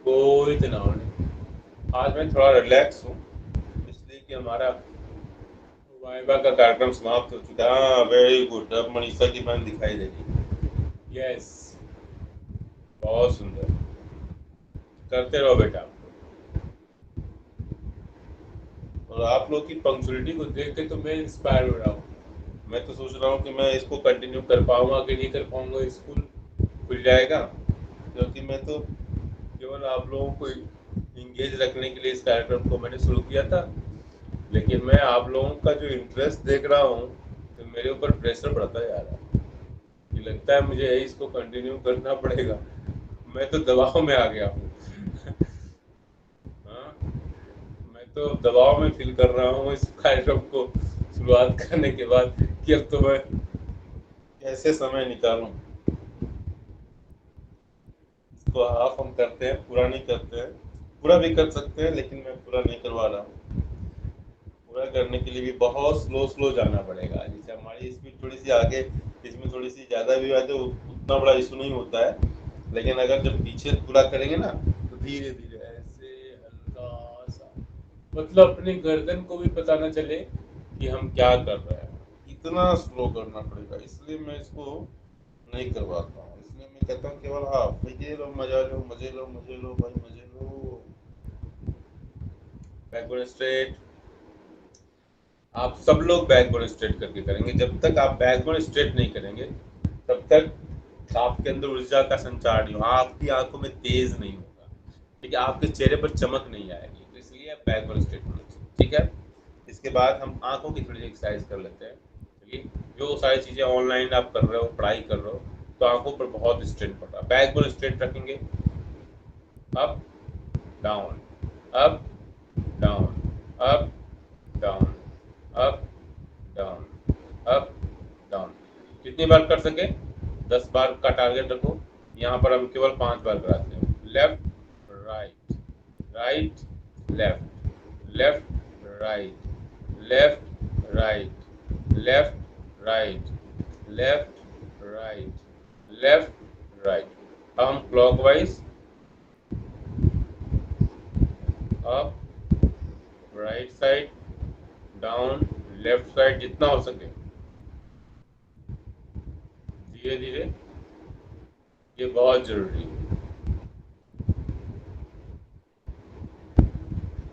A: कोई तनाव नहीं। आज मैं थोड़ा रिलैक्स हूँ इसलिए कि हमारा वाइवा का कार्यक्रम समाप्त हो चुका है। हाँ, वेरी गुड, अब मनीषा की बहन दिखाई दे रही। यस, बहुत सुंदर, करते रहो बेटा। और आप लोग की पंक्चुअलिटी को देख के तो मैं इंस्पायर हो रहा हूँ। मैं तो सोच रहा हूँ कि मैं इसको कंटिन्यू कर पाऊंगा कि नहीं कर पाऊंगा। स्कूल खुल जाएगा, क्योंकि मैं तो केवल आप लोगों को इंगेज रखने के लिए इस कार्यक्रम को मैंने शुरू किया था, लेकिन मैं आप लोगों का जो इंटरेस्ट देख रहा हूँ तो मेरे ऊपर प्रेशर बढ़ता जा रहा है कि लगता है मुझे इसको कंटिन्यू करना पड़ेगा। मैं तो दबाव में आ गया हूँ। हाँ, मैं तो दबाव में फील कर रहा हूँ इस कार्यक्रम को शुरुआत करने के बाद कि अब तो मैं कैसे समय निकालूं। इसको हाफ हम करते हैं, पूरा नहीं करते हैं। पूरा भी कर सकते हैं लेकिन मैं पूरा नहीं करवा रहा हूँ। पूरा करने के लिए भी बहुत स्लो स्लो जाना पड़ेगा। जैसे हमारी स्पीड थोड़ी सी आगे, इसमें थोड़ी सी ज़्यादा भी आए तो उतना बड़ा इशू नहीं होता है, लेकिन अगर जब पीछे पूरा करेंगे ना तो धीरे धीरे ऐसे हल्का सा, मतलब अपनी गर्दन को भी पता ना चले कि हम क्या कर रहे हैं, इतना स्लो करना पड़ेगा। इसलिए मैं इसको नहीं करवाता हूँ। इसलिए मैं कहता हूँ केवल हाँ मजे लो, मजा लो, मजे लो, मजे लो भाई, मजे लो। बैकवर्ड स्ट्रेट, आप सब लोग बैकवर्ड स्ट्रेट करके करेंगे। जब तक आप बैकवर्ड स्ट्रेट नहीं करेंगे तब तक आपके अंदर ऊर्जा का संचार नहीं होगा, आपकी आंखों में तेज नहीं होगा, ठीक है, आपके चेहरे पर चमक नहीं आएगी। तो इसलिए आप बैकवर्ड स्ट्रेट होना चाहिए, ठीक है। इसके बाद हम आंखों की थोड़ी सी एक्सरसाइज कर लेते हैं। चलिए, जो सारी चीज़ें ऑनलाइन आप कर रहे हो, पढ़ाई कर रहे हो, तो आंखों पर बहुत स्ट्रेन पड़ रहा है। बैकवर्ड स्ट्रेट रखेंगे, up down, up down, up down, up down, up down. कितनी बार कर सके? 10 बार का टारगेट रखो। यहाँ पर हम केवल 5 बार कराते हैं। Left right, right left, left right, left right, left right, left right, left right. अब हम clockwise, up, right side, down, left side, जितना हो सके धीरे धीरे, ये बहुत जरूरी है।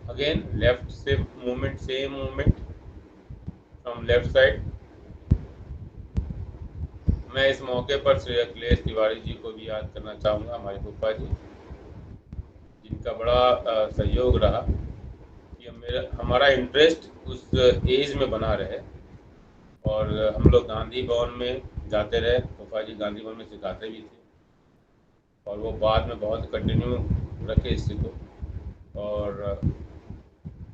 A: अगेन लेफ्ट से movement, same movement from left side. मैं इस मौके पर श्री अखिलेश तिवारी जी को भी याद करना चाहूँगा, हमारे फूफा जी, जिनका बड़ा सहयोग रहा कि हमारा इंटरेस्ट उस एज में बना रहे। और हम लोग गांधी भवन में जाते रहे, फूफा जी गांधी भवन में सिखाते भी थे, और वो बाद में बहुत कंटिन्यू रखे इस चीज़ को। और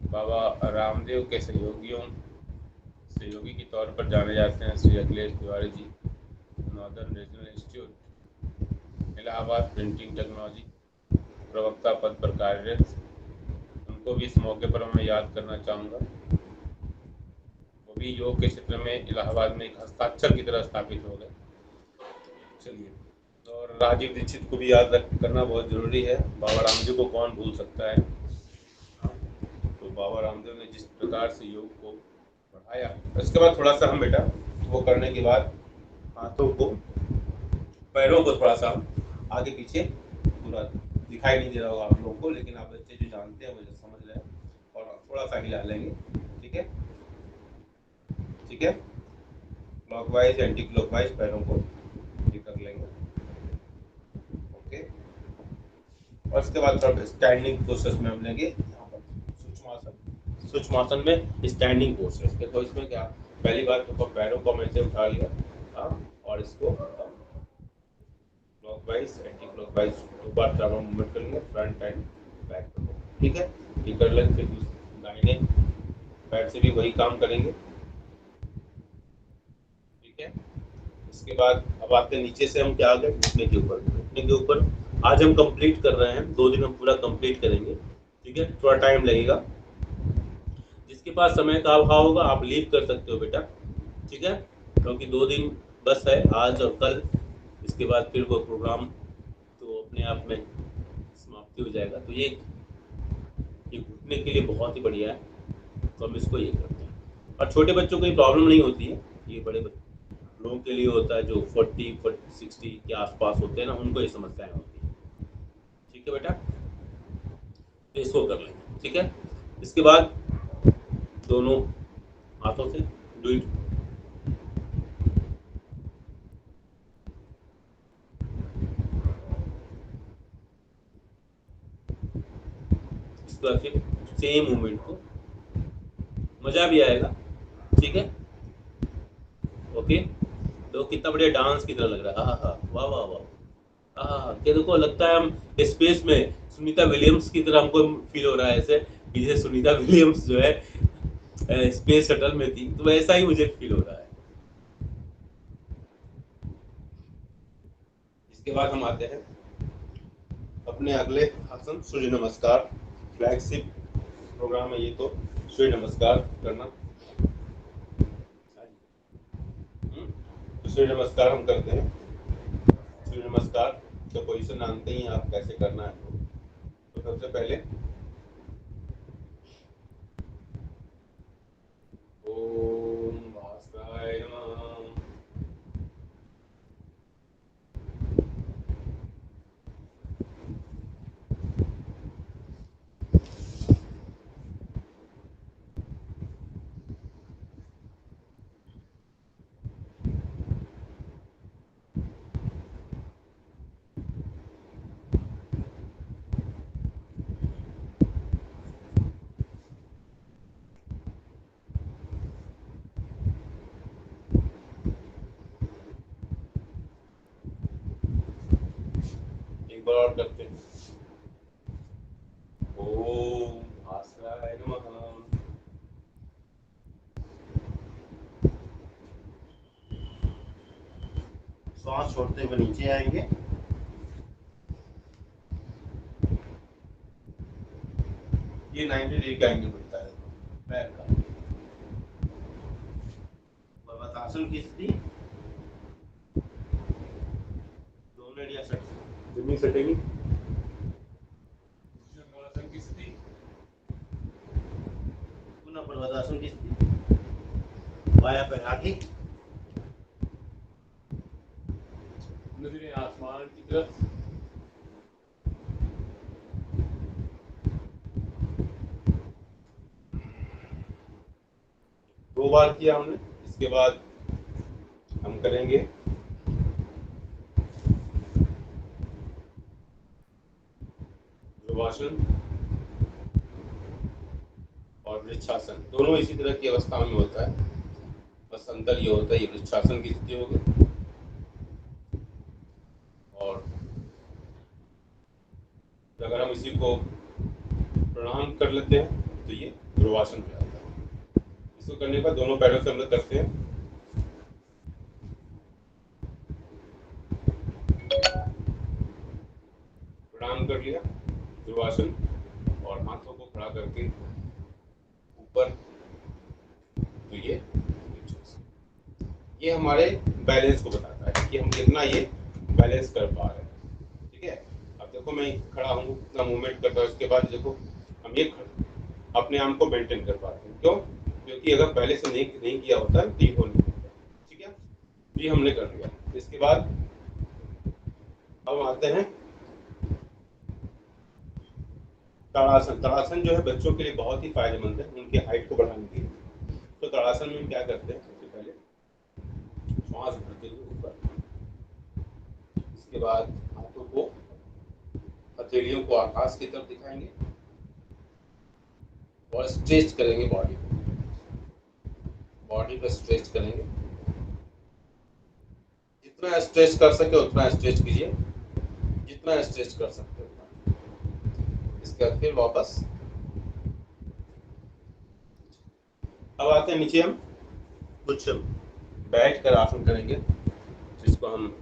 A: बाबा रामदेव के सहयोगी के तौर पर जाने जाते हैं Shri Akhilesh Tiwari ji, northern regional institute Allahabad, printing technology प्रवक्ता पद पर कार्यरत। उनको भी इस मौके पर मैं याद करना चाहूँगा। वो भी योग के क्षेत्र में इलाहाबाद में एक हस्ताक्षर की तरह स्थापित हो गए। चलिए, और राजीव दीक्षित को भी याद करना बहुत ज़रूरी है। बाबा रामदेव को कौन भूल सकता है। तो बाबा रामदेव ने जिस प्रकार से योग को बढ़ाया, उसके बाद थोड़ा सा हम बेटा वो करने के बाद हाथों को, पैरों को थोड़ा सा आगे पीछे, पूरा दिखाई नहीं दे रहा होगा आप लोगों को, लेकिन आप बच्चे जो जानते हैं वो जो समझ रहे हैं, और थोड़ा सा हिला लेंगे, ठीक है, ठीक है। क्लॉकवाइज एंटी क्लॉकवाइज पैरों को ये कर लेंगे, ओके। और उसके बाद थोड़ा स्टैंडिंग प्रोसेस में हम लेंगे, यहाँ पर सूक्ष्मासन में स्टैंडिंग प्रोसेस। देखो इसमें क्या, पहली बात तो पैरों को हम ऐसे उठा लिया, और इसको क्लॉकवाइज एंटी क्लॉकवाइज 2 बार 4 बार मूवमेंट करेंगे, फ्रंट एंड बैक, ठीक है। ये कर लेंगे, फिर दाहिने पैर से भी वही काम करेंगे, ठीक है। इसके बाद अब आते हैं नीचे से, हम क्या आ गए घुटने के ऊपर। घुटने के ऊपर आज हम कंप्लीट कर रहे हैं, 2 दिन हम पूरा कंप्लीट करेंगे, ठीक है। थोड़ा टाइम लगेगा, जिसके पास समय का अभाव होगा आप लीव कर सकते हो बेटा, ठीक है, क्योंकि 2 दिन बस है, आज और कल। इसके बाद फिर वो प्रोग्राम तो अपने आप में समाप्ति हो जाएगा। तो ये घुटने के लिए बहुत ही बढ़िया है, तो हम इसको ये करते हैं। और छोटे बच्चों को ये प्रॉब्लम नहीं होती है, ये बड़े लोगों के लिए होता है, जो 40-60 के आसपास होते हैं ना, उनको ये समस्याएं होती है, ठीक है बेटा। तो इसको कर लेंगे, ठीक है। इसके बाद दोनों हाथों से डू इट, सेम मूवमेंट को, मजा भी आएगा। ठीक है, ओके। तो कितना बढ़िया डांस की तरह लग रहा है। हाँ हाँ, वाह वाह वाह। हाँ, क्या देखो, लगता है हम स्पेस में सुनीता विलियम्स की तरह हमको फील हो रहा है, ऐसे कि जैसे सुनीता विलियम्स जो है स्पेस शटल में थी, तो वैसा ही मुझे फील हो रहा है। इसके बाद हम आते हैं अपने अगले आसन, सूर्य नमस्कार। फ्लैगशिप प्रोग्राम है ये, तो सूर्य नमस्कार करना। तो सूर्य नमस्कार हम करते हैं। सूर्य नमस्कार तो पोजीशन जानते ही आप कैसे करना है। तो सबसे पहले ओम भास्कराय नमः। एक बार और करते हैं। ओम भास्कराय नमः।
E: श्वास छोड़ते हुए नीचे आएंगे।
A: ये 90 डिग्री का एंगल बनता है पैर का।
E: पर्वतासन की स्थिति, दोनों एरिया सेट,
A: जमीन सटेगी।
E: पुनः पर्वतासन की स्थिति, बायां पैर आगे,
A: नजरें आसमान की तरफ। दो बार किया हमने। इसके बाद हम करेंगे ध्रुवासन और वृक्षासन। दोनों इसी तरह की अवस्था में होता है, बस अंतर ये होता है ये वृक्षासन की स्थिति होगी, और अगर हम इसी को प्रणाम कर लेते हैं तो ये ध्रुवासन हो जाता है। इसको करने के बाद दोनों पैरों से हम लोग करते हैं। प्रणाम कर लिया, ध्रुवासन, और हाथों को खड़ा करके ऊपर, तो ये हमारे बैलेंस को बताता है कि हम कितना ये बैलेंस कर पा रहे हैं। ठीक है, अब देखो मैं खड़ा हूँ, कितना मूवमेंट कर रहा हूँ, उसके बाद देखो हम ये अपने आप को मेंटेन कर पा रहे हैं। क्यों? क्योंकि अगर पहले से नहीं किया होता तो ये हो नहीं होता। ठीक है, ये हमने कर लिया। इसके बाद अब आते हैं ताड़ासन। ताड़ासन जो है बच्चों के लिए बहुत ही फायदेमंद है, उनकी हाइट को बढ़ाने के लिए। तो ताड़ासन में क्या करते हैं, सबसे पहले श्वास भरते हुए ऊपर, इसके बाद हाथों को, हथेलियों को आकाश की तरफ दिखाएंगे और स्ट्रेच करेंगे बॉडी को स्ट्रेच करेंगे। जितना स्ट्रेच कर सके उतना स्ट्रेच कीजिए, जितना स्ट्रेच कर सकते उतना। इसके बाद फिर वापस। अब आते हैं नीचे, हम कुछ बैठ कर आसन करेंगे, जिसको हम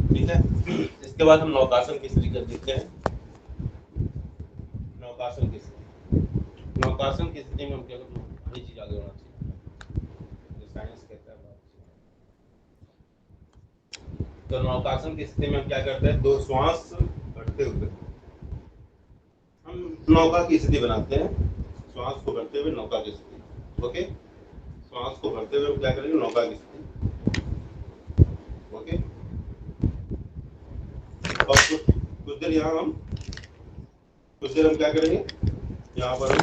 A: ठीक है। इसके बाद हम नौकासन की स्थिति कर देते हैं। नौकासन की स्थिति में हम क्या करते हैं, बड़ी चीज आगे होना चाहिए, जो साइंस कहता है। तो नौकासन की स्थिति में हम क्या करते हैं, दो श्वास भरते हुए हम नौका की स्थिति बनाते हैं। श्वास को भरते हुए नौका की स्थिति। ओके,
E: श्वास को भरते हुए क्या करेंगे, नौका की स्थिति। ओके, और कुछ देर यहाँ हम क्या करेंगे, यहाँ पर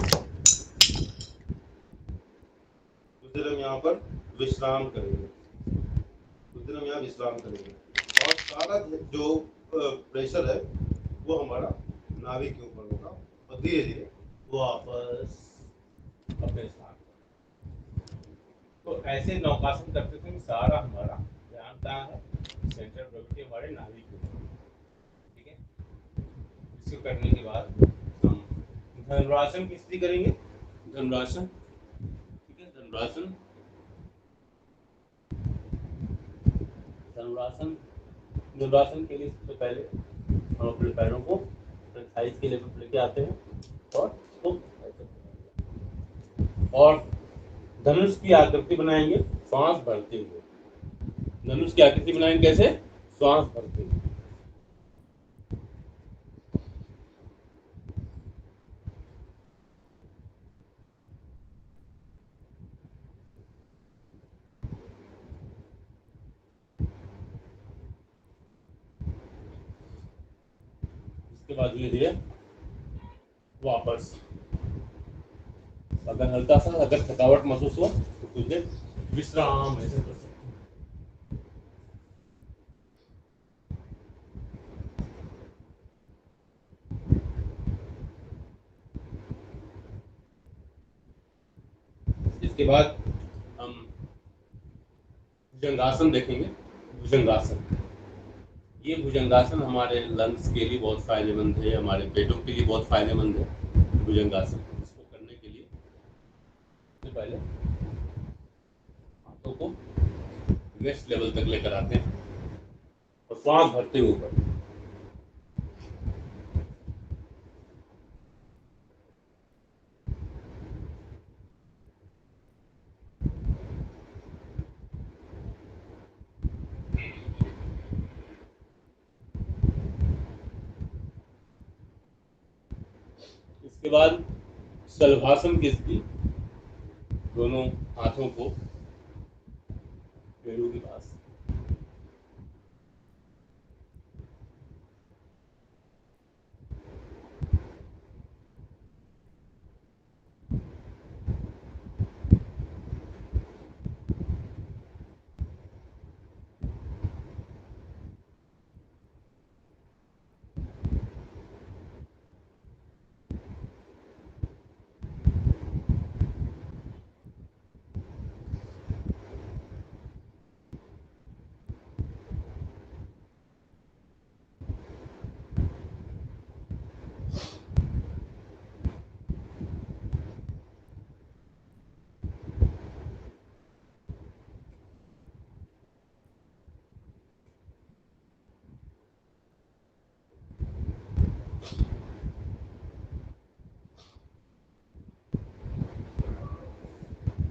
E: कुछ देर हम यहाँ पर विश्राम करेंगे, कुछ देर हम यहाँ विश्राम करेंगे, और सारा जो प्रेशर है वो हमारा नाभि के ऊपर होगा, और धीरे धीरे वो वापस अपने स्थान पर। तो ऐसे नौकासन करते थे, सारा हमारा ध्यान कहाँ है, सेंटर ऑफ ग्रेविटी हमारे नाभि के ऊपर। ठीक है, इसको करने के बाद हम धनुरासन की स्थिति करेंगे। धनुरासन, ठीक है, धनुरासन धनुरासन के लिए सबसे पहले हम अपने पैरों को एक्सरसाइज के लिए लेके आते हैं और उसको और धनुष की आकृति बनाएंगे श्वास भरते हुए। धनुष की आकृति बनाएंगे कैसे, श्वास भरते हुए। इसके बाद धीरे धीरे वापस, अगर हल्का सा अगर थकावट महसूस हो तो कुछ देर विश्राम ऐसे कर सकते हैं। इसके बाद हम भुजंगासन देखेंगे। भुजंगासन, ये भुजंगासन हमारे लंग्स के लिए बहुत फायदेमंद है, हमारे पेटों के लिए बहुत फायदेमंद है भुजंगासन। इसको करने के लिए सबसे पहले हाथों को वेस्ट लेवल तक लेकर आते हैं और श्वास भरते हुए ऊपर। इसके बाद शलभासन की स्थिति, दोनों हाथों को पेड़ों के पास,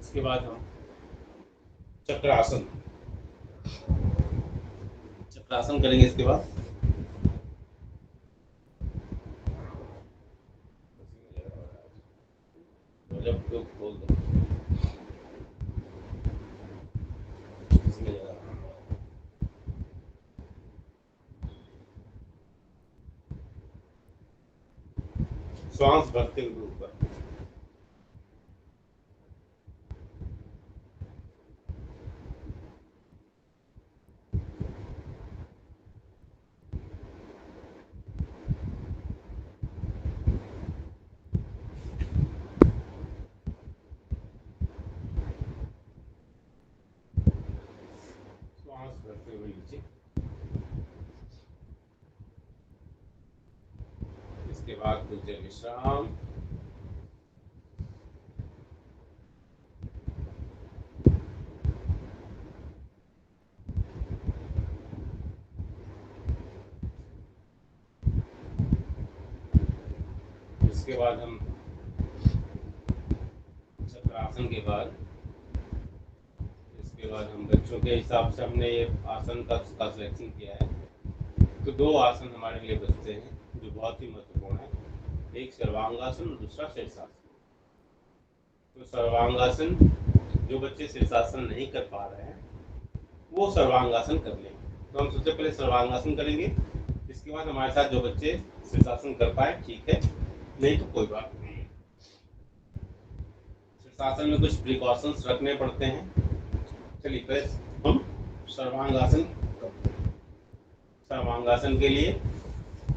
E: इसके बाद हम चक्रासन करेंगे। इसके बाद जब तो खोल दो, श्वास भरते हुए ऊपर। श्वास भरते हुए नीचे। इसके बाद कुछ देर विश्राम। इसके बाद हम चक्रासन के बाद, इसके बाद हम बच्चों के हिसाब से हमने ये आसन का सिलेक्शन किया है। तो दो आसन हमारे लिए बचते हैं जो बहुत ही महत्वपूर्ण है, एक सर्वांगासन और दूसरा शीर्षासन। तो सर्वांगासन
A: जो बच्चे शीर्षासन नहीं कर पा रहे हैं वो सर्वांगासन कर लेंगे। तो हम सबसे पहले सर्वांगासन करेंगे, इसके बाद हमारे साथ जो बच्चे शीर्षासन कर पाए ठीक है, नहीं तो कोई बात नहीं। शीर्षासन में कुछ प्रिकॉशंस रखने पड़ते हैं। चलिए पहले हम सर्वांगासन करते हैं। सर्वांगासन के लिए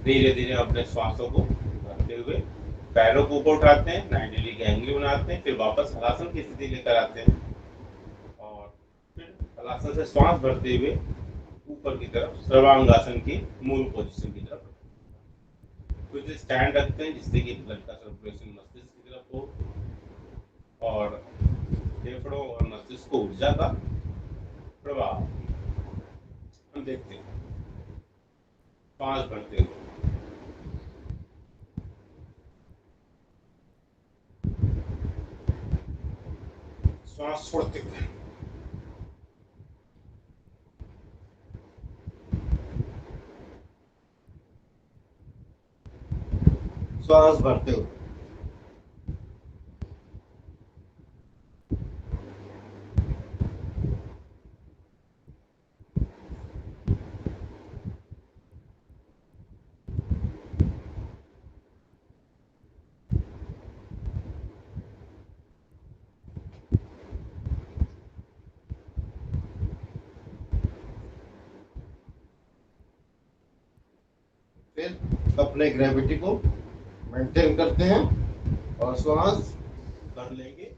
A: धीरे धीरे अपने श्वासों को भरते हुए पैरों को ऊपर उठाते हैं, 90 डिग्री की एंगल बनाते हैं, फिर वापस हलासन की स्थिति लेकर आते हैं और फिर हलासन से श्वास भरते हुए ऊपर की तरफ सर्वांगासन की मूल पोजीशन की तरफ कुछ स्टैंड रखते हैं जिससे कि ब्लड का सर्कुलेशन मस्तिष्क की तरफ हो और फेफड़ों और मस्तिष्क को ऊर्जा का प्रवाह हम देखते हैं। श्वास भरते हुए श्वास छोड़ते हुए श्वास भरते हुए फिर अपने ग्रेविटी को मेंटेन करते हैं और श्वास भर लेंगे।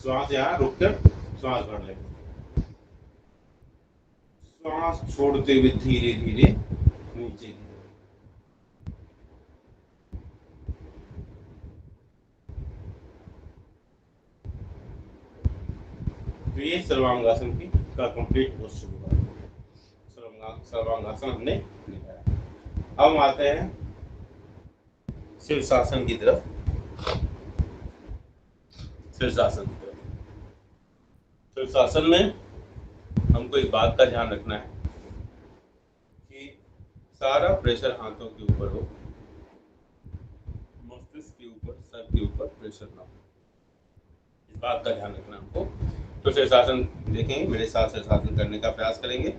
A: श्वास यहाँ रुककर श्वास भर लेंगे। श्वास छोड़ते हुए धीरे धीरे नीचे तो ये सर्वांगासन की का कंप्लीट पोस्चर हुआ। सर्वांगासन हमने निकाला। अब हम आते हैं शीर्षासन की तरफ। शीर्षासन की तरफ शीर्षासन में हमको एक बात का ध्यान रखना है कि सारा प्रेशर हाथों के ऊपर हो, मस्तिष्क के ऊपर, सर के ऊपर प्रेशर ना हो। इस बात का ध्यान रखना हमको। तो शीर्षासन देखेंगे, मेरे साथ शीर्षासन करने का प्रयास करेंगे।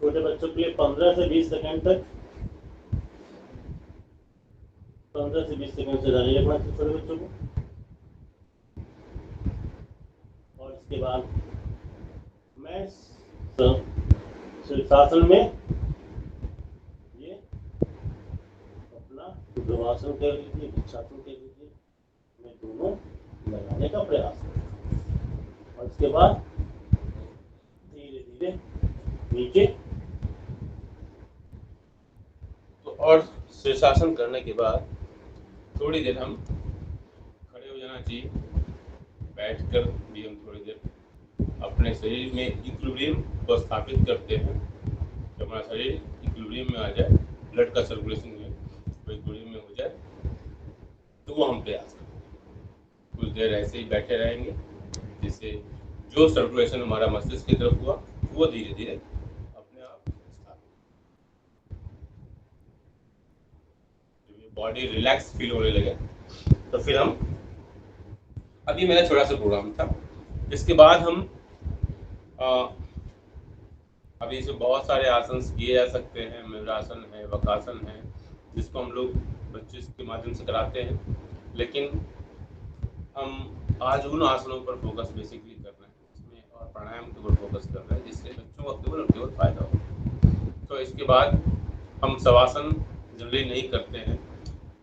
F: छोटे बच्चों के लिए 15 से 20 सेकंड तक 15 से 20 सेकंड से जारी रखना चाहिए छोटे बच्चों को। और इसके बाद मैं शीर्षासन में ये अपना ध्रुवासन कर लीजिए, वृक्षासन कर लीजिए, मैं दोनों लगाने का प्रयास करूँ और इसके बाद धीरे धीरे नीचे।
A: तो और शीर्षासन करने के बाद थोड़ी देर हम खड़े हो जाना चाहिए। बैठकर भी हम थोड़ी देर अपने शरीर में इक्विलिब्रियम को स्थापित करते हैं। जब हमारा शरीर इक्विलिब्रियम में आ जाए, ब्लड का सर्कुलेशन में वो इक्विलिब्रियम में हो जाए, तो वो हम प्रयास करें। कुछ देर ऐसे ही बैठे रहेंगे जिससे जो सर्कुलेशन हमारा मस्तिष्क की तरफ हुआ वो धीरे धीरे अपने आप बॉडी रिलैक्स फील होने लगे तो फिर हम, अभी मेरा छोटा सा प्रोग्राम था, इसके बाद हम अभी इसमें बहुत सारे आसन किए जा सकते हैं। मयूरासन है, वक्रासन है, जिसको हम लोग बच्चे के माध्यम से कराते हैं, लेकिन हम आज उन आसनों पर फोकस बेसिकली कर रहे हैं इसमें और प्राणायाम के ऊपर फोकस कर रहे हैं जिससे बच्चों को केवल और केवल फायदा हो। तो इसके बाद हम शवासन जनरली नहीं करते हैं,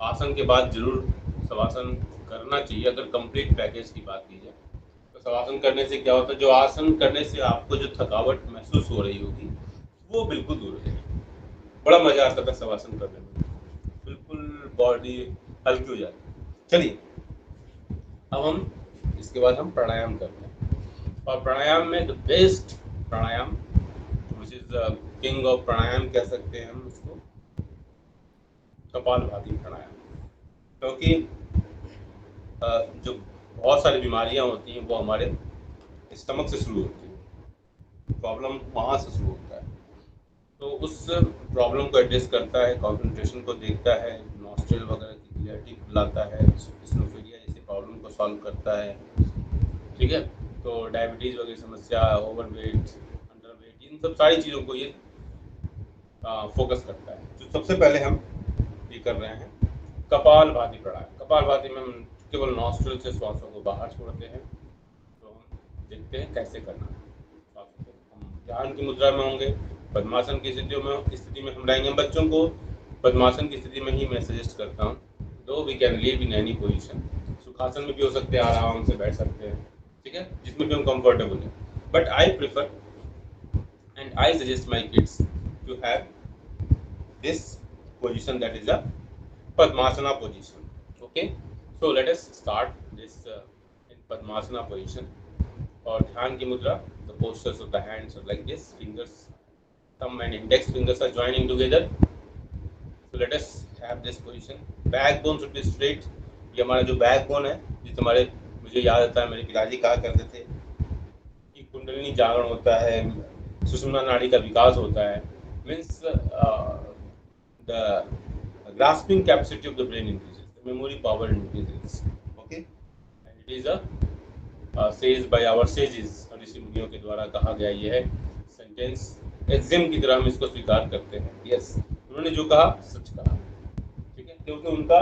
A: आसन के बाद जरूर शवासन करना चाहिए। अगर कंप्लीट पैकेज की बात की जाए तो शवासन करने से क्या होता है, जो आसन करने से आपको जो थकावट महसूस हो रही होगी वो बिल्कुल दूर हो जाएगी। बड़ा मजा आता था शवासन करने में, बिल्कुल बॉडी हल्की हो जाती है। चलिए अब हम इसके बाद हम प्राणायाम करते हैं, और प्राणायाम में the best pranayama which is the king of pranayama कह सकते हैं हम उसको, कपालभाति प्राणायाम। क्योंकि जो बहुत सारी बीमारियां होती हैं वो हमारे स्टमक से शुरू होती है, प्रॉब्लम वहाँ से शुरू होता है। तो उस प्रॉब्लम को एड्रेस करता है, कॉन्सेंट्रेशन को देखता है, नॉस्ट्रल वगैरह की क्लियरिटी लाता है, स्नोफिलिया जैसी प्रॉब्लम को सॉल्व करता है। ठीक है, तो डायबिटीज़ वगैरह समस्या, ओवरवेट, अंडरवेट, इन सब सारी चीज़ों को ये फोकस करता है। तो सबसे पहले हम ये कर रहे हैं कपालभाति प्राणायाम। कपालभाति में हम केवल नॉस्ट्रल से श्वासों को बाहर छोड़ते हैं। तो हम देखते हैं कैसे करना है। श्वासों को हम ध्यान की मुद्रा में होंगे, पद्मासन की स्थिति में हम रहेंगे। बच्चों को पद्मासन की स्थिति में ही मैं सजेस्ट करता हूँ, though we can live in any position. Sukhasana में भी हो सकते हैं, आराम से बैठ सकते हैं, ठीक है, जिसमें भी हम कंफर्टेबल हैं। But I prefer and I suggest my kids to have this position, that is a Padmasana position. Okay, so let us start this in Padmasana position. और ध्यान की मुद्रा, the postures of the hands are like this, fingers, thumb and index fingers are joining together. So let us have this position. Backbone should be straight. ये हमारा जो बैकबोन है, जिस हमारे, मुझे याद आता है मेरे पिताजी कहा करते थे कि कुंडलिनी जागरण होता है, सुषुम्ना नाड़ी का विकास होता है, means the grasping capacity of the brain increases, the memory power increases. Okay, and it is a says by our sages, ऋषि मुनियों के द्वारा कहा गया ये है सेंटेंस। एग्जाम की तरह हम इसको स्वीकार करते हैं। यस, उन्होंने जो कहा सच कहा, ठीक है, क्योंकि उनका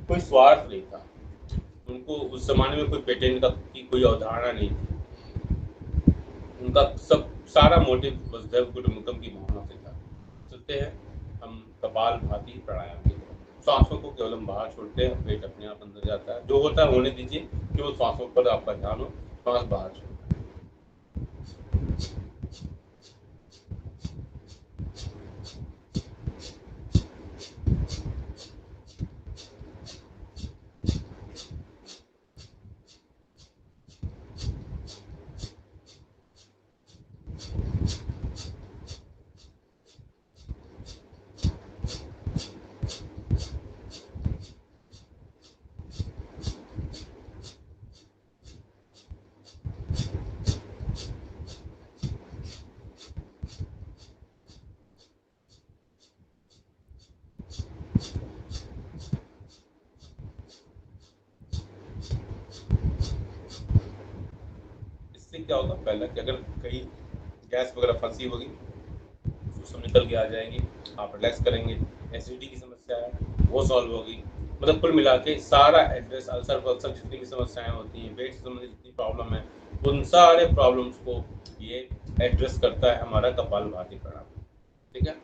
A: कोई स्वार्थ नहीं था, उनको उस जमाने में कोई पेटेंट की कोई अवधारणा नहीं थी, उनका सब सारा मोटिव वसुधैव कुटुंबकम की भावना से था। चलते हैं हम कपालभाति प्राणायाम की तरफ। सांसों को केवल हम बाहर छोड़ते हैं, पेट अपने आप अंदर जाता है, जो होता है होने दीजिए, केवल सांसों पर आपका ध्यान हो, सांस बाहर छोड़ना। क्या होगा, पहला कि अगर कहीं गैस वगैरह फंसी होगी तो सब निकल के आ जाएगी, आप रिलैक्स करेंगे। एसिडिटी की समस्या है वो सॉल्व होगी। मतलब कुल मिला के सारा एड्रेस, अल्सर वल्सर जितनी भी समस्याएं होती हैं, पेट से संबंधित जितनी प्रॉब्लम है, उन सारे प्रॉब्लम्स को ये एड्रेस करता है हमारा कपालभाति प्राणायाम, ठीक है।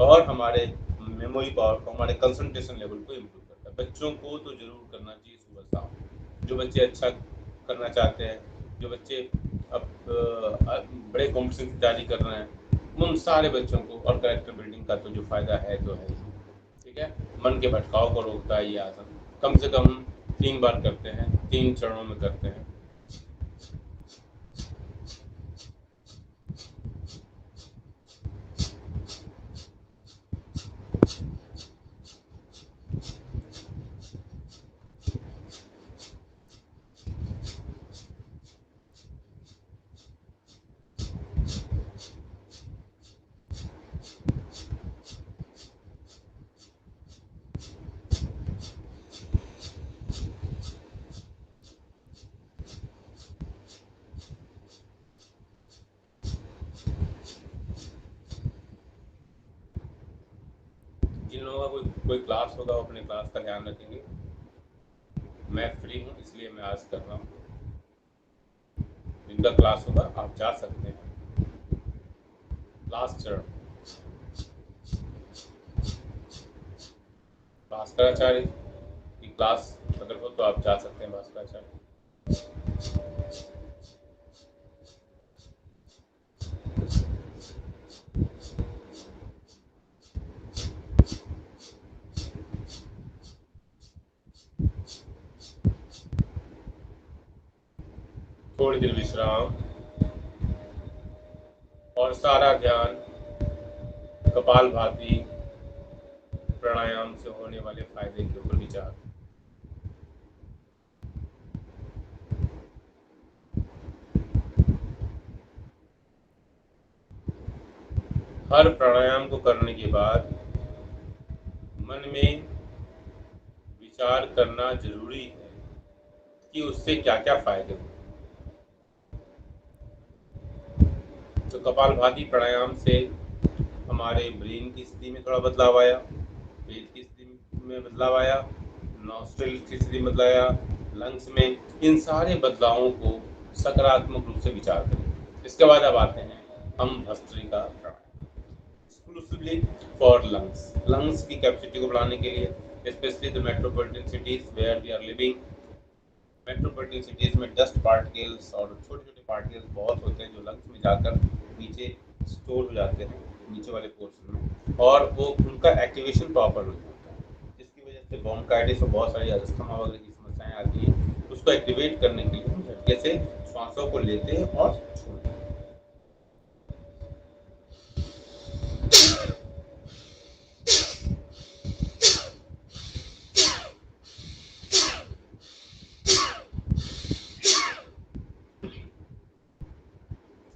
A: और हमारे मेमोरी पावर को, हमारे कंसंट्रेशन लेवल को इम्प्रूव करता है। बच्चों को तो जरूर करना चाहिए सुबह शाम। जो बच्चे अच्छा करना चाहते हैं, जो बच्चे अब बड़े कॉम्पिटिशन की तैयारी कर रहे हैं, उन सारे बच्चों को, और कैरेक्टर बिल्डिंग का तो जो फायदा है तो है, ठीक है। मन के भटकाव को रोकता है ये आसन। कम से कम 3 बार करते हैं, 3 चरणों में करते हैं। जिन लोगों का कोई क्लास होगा वो अपने क्लास का ध्यान रखेंगे। मैं फ्री हूँ इसलिए मैं आज कर रहा हूँ। जिनका क्लास होगा आप जा सकते हैं। लास्ट चरण, भास्कराचार्य क्लास अगर हो तो आप जा सकते हैं भास्कराचार्य। थोड़ी देर विश्राम और सारा ध्यान कपालभाति प्राणायाम से होने वाले फायदे के ऊपर विचार। हर प्राणायाम को करने के बाद मन में विचार करना जरूरी है कि उससे क्या क्या फायदे हों। तो कपालभाति प्राणायाम से हमारे ब्रेन की स्थिति में थोड़ा बदलाव आया, पेट की स्थिति में बदलाव आया, नॉस्ट्रिल की स्थिति में बदलाव आया, लंग्स में। इन सारे बदलावों को सकारात्मक रूप से विचार करें। इसके बाद अब आते हैं हम भस्त्रिका प्राणायाम, एक्सक्लूसिवली फॉर लंग्स की कैपेसिटी को बढ़ाने के लिए, specially the metropolitan cities where we are living. Metropolitan cities में डस्ट पार्टिकल्स और छोटे छोटे पार्टिकल्स बहुत होते हैं जो लंग्स में जाकर नीचे स्टोर हो जाते हैं नीचे वाले पोर्शन में, और वो उनका एक्टिवेशन प्रॉपर हो जाता है, जिसकी वजह से ब्रोंकाइटिस और बहुत सारी अस्थमा वगैरह की समस्याएं आती हैं। उसको एक्टिवेट करने के लिए हम झटके से श्वासों को लेते हैं और छोड़ते हैं।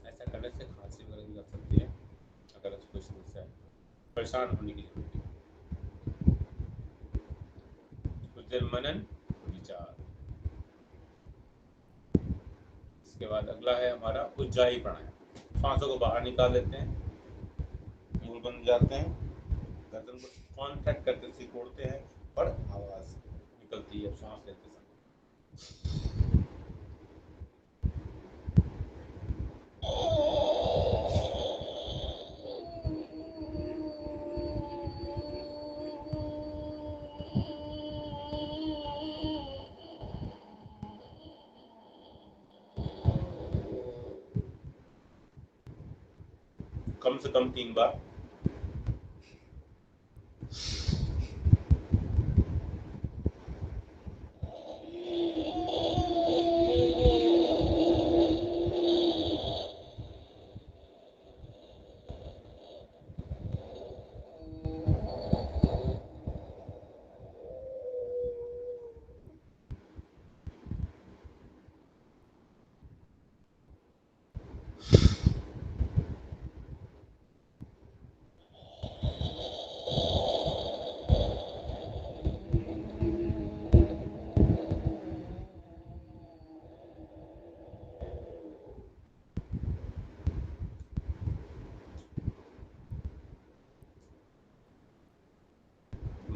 A: ऐसा करने से खांसी वगैरह भी लग सकती है अगर ऐसी कोई समस्या है। परेशान होने की जरूरत नहीं। कुछ देर मनन विचार। इसके बाद अगला है हमारा उज्जाई प्राणायाम। सांसों को बाहर निकाल लेते हैं, मुंह बन जाते हैं, गर्दन को कॉन्ट्रैक्ट करके सिकोड़ते हैं और आवाज निकलती है सांस लेते समय। कम से कम 3 बार।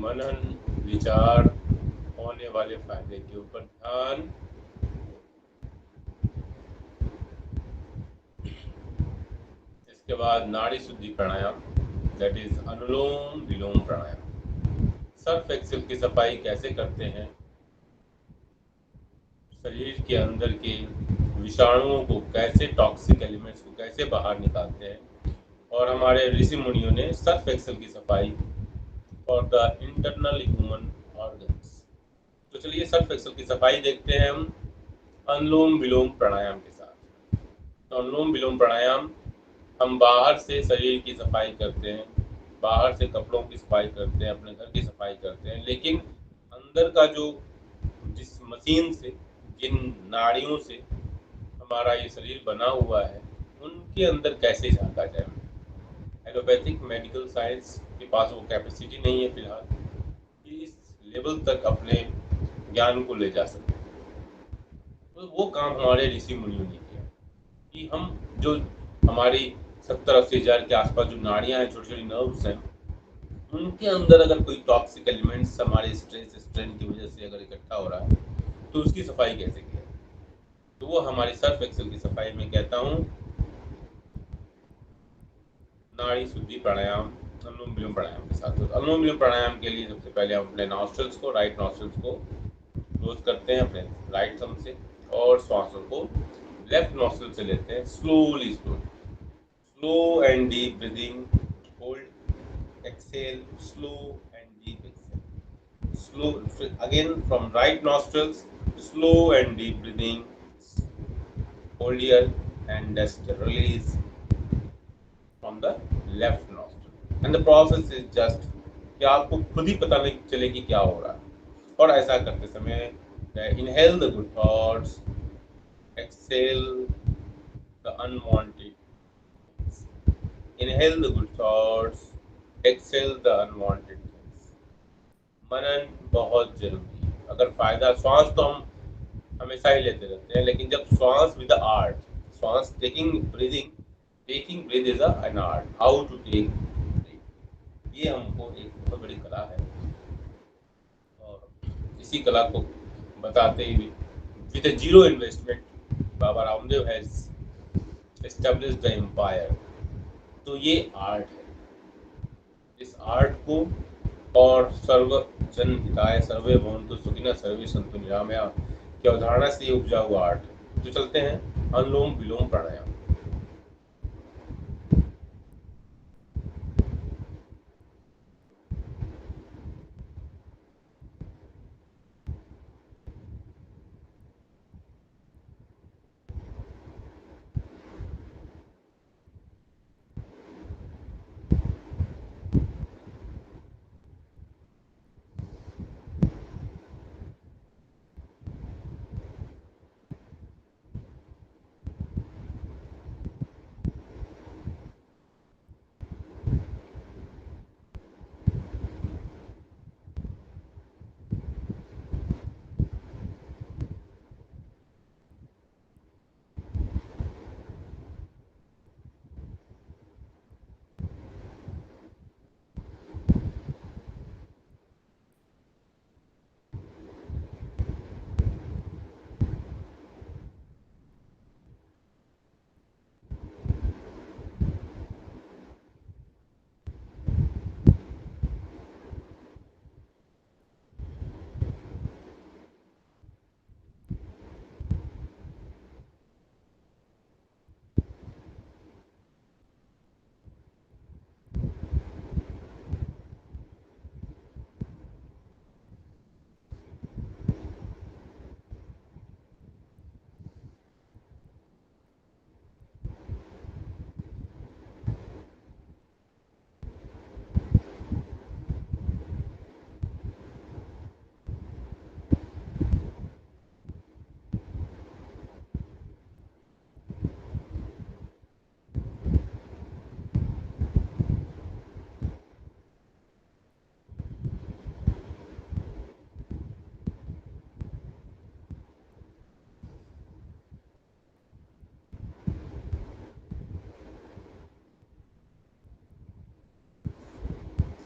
A: मनन विचार होने वाले फायदे के ऊपर ध्यान। इसके बाद Nadi Shuddhi pranayama, that is Anulom Vilom pranayama. Surf Excel की सफाई कैसे करते हैं, शरीर के अंदर के विषाणुओं को कैसे, टॉक्सिक एलिमेंट्स को कैसे बाहर निकालते हैं, और हमारे ऋषि मुनियों ने सर्फ एक्सेल की सफाई for the internal human organs. तो चलिए सर्फ एक्सेल की सफाई देखते हैं हम अनुलोम विलोम प्राणायाम के साथ। तो अनुलोम विलोम प्राणायाम हम बाहर से शरीर की सफाई करते हैं, बाहर से कपड़ों की सफाई करते हैं, अपने घर की सफाई करते हैं, लेकिन अंदर का जो जिस मशीन से, जिन नाड़ियों से हमारा ये शरीर बना हुआ है, उनके अंदर कैसे झांका जाए। एलोपैथिक मेडिकल साइंस के पास वो कैपेसिटी नहीं है फिलहाल कि इस लेवल तक अपने ज्ञान को ले जा सके। तो वो काम हमारे ऋषि मुनियों ने किया कि हम जो हमारी 70-80 हज़ार के आसपास जो नाड़ियाँ हैं, छोटी छोटी नर्व्स हैं, उनके अंदर अगर कोई टॉक्सिक एलिमेंट्स हमारे स्ट्रेस स्ट्रेन की वजह से अगर इकट्ठा हो रहा है तो उसकी सफाई कैसे किया। तो वो हमारी सर्फ एक्सेल की सफाई में कहता हूँ नाड़ी शुद्धि प्राणायाम अनुलोम विलोम प्राणायाम के साथ। तो अनुलोम विलोम प्राणायाम के लिए सबसे पहले हम अपने नॉस्ट्रल्स को, राइट नॉस्ट्रल्स को क्लोज करते हैं अपने राइट थंब से, और श्वासों को लेफ्ट नॉस्ट्रल से लेते हैं slowly slowly. Slow and deep breathing, hold, exhale, slow and deep exhale, slow again from right nostrils, slow and deep breathing, hold here and just release from the left nostril, and the process is just कि आपको खुद ही पता नहीं चले कि क्या हो रहा है। और ऐसा करते समय inhale the good thoughts, exhale the unwanted, inhale the good thoughts, exhale the unwanted things। मनन बहुत जरूरी है। अगर फायदा, श्वास तो हम हमेशा ही लेते रहते हैं, लेकिन जब श्वास विद आर्ट, श्वास taking breath is an art, how to take breath, ये हमको एक बहुत बड़ी कला है। और इसी कला को बताते हुए with zero investment Baba Ramdev has established the empire. तो ये आर्ट है, इस आर्ट को और सर्व जन हिताय सर्वे भवन्तु सुखिनः सर्वे सन्तु निरामया की अवधारणा से ये उपजा हुआ आर्ट है। तो चलते हैं अनुलोम विलोम प्राणायाम।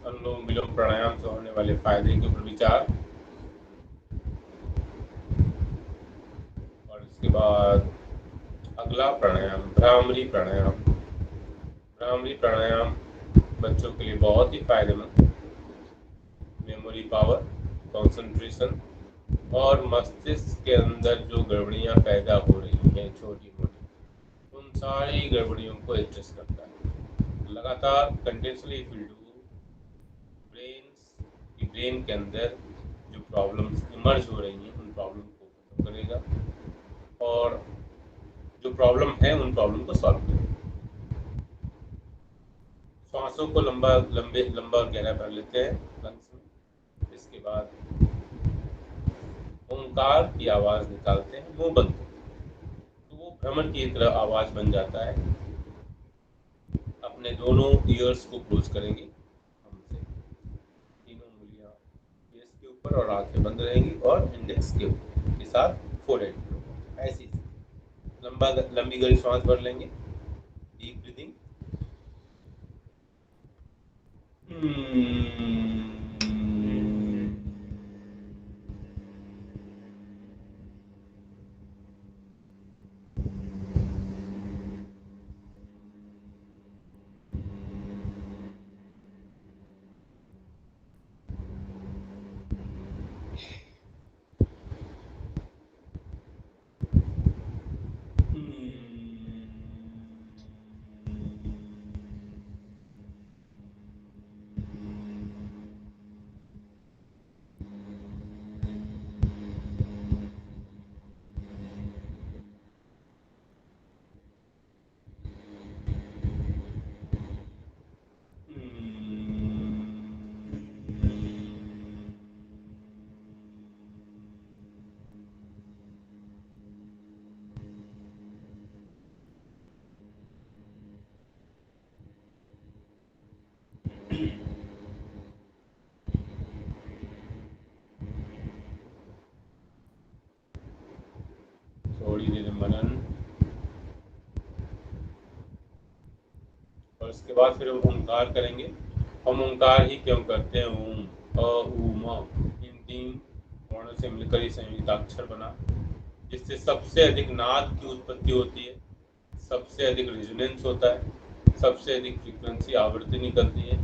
A: अनुलोम विलोम प्राणायाम से होने वाले फायदे के ऊपर विचार, और इसके बाद अगला प्राणायाम भ्रामरी प्राणायाम। भ्रामरी प्राणायाम बच्चों के लिए बहुत ही फायदेमंद, मेमोरी पावर, कंसंट्रेशन और मस्तिष्क के अंदर जो गड़बड़ियां पैदा हो रही हैं छोटी मोटी, उन सारी गड़बड़ियों को एडजस्ट करता है। लगातार continuously if you do, brain के अंदर जो प्रॉब्लम्स इमर्ज हो रही हैं उन प्रॉब्लम को खत्म करेगा, और जो प्रॉब्लम है उन प्रॉब्लम को सॉल्व करेगा। श्वासों को लंबा और गहरा भर लेते हैं लंग्स में। इसके बाद ओंकार की आवाज निकालते हैं मुंह बंद करके, तो वो भ्रमर की तरह आवाज बन जाता है। अपने दोनों ईयर्स को क्लोज करेंगे हमसे, तीनों उंगलियां फेस के ऊपर और आंखें बंद रहेंगी, और इंडेक्स के ऊपर के साथ फोरहेड ऐसी लंबी गहरी सांस भर लेंगे। डीप ब्रीदिंग, थोड़ी देर मनन, और उसके बाद फिर हम ओंकार करेंगे। हम ओंकार ही क्यों करते हैं? ओम, अ, उ, म, इन 3 वर्णों से मिलकर ये संयुक्ताक्षर बना, जिससे सबसे अधिक नाद की उत्पत्ति होती है, सबसे अधिक रेजोनेंस होता है, सबसे अधिक फ्रीक्वेंसी आवृत्ति निकलती है।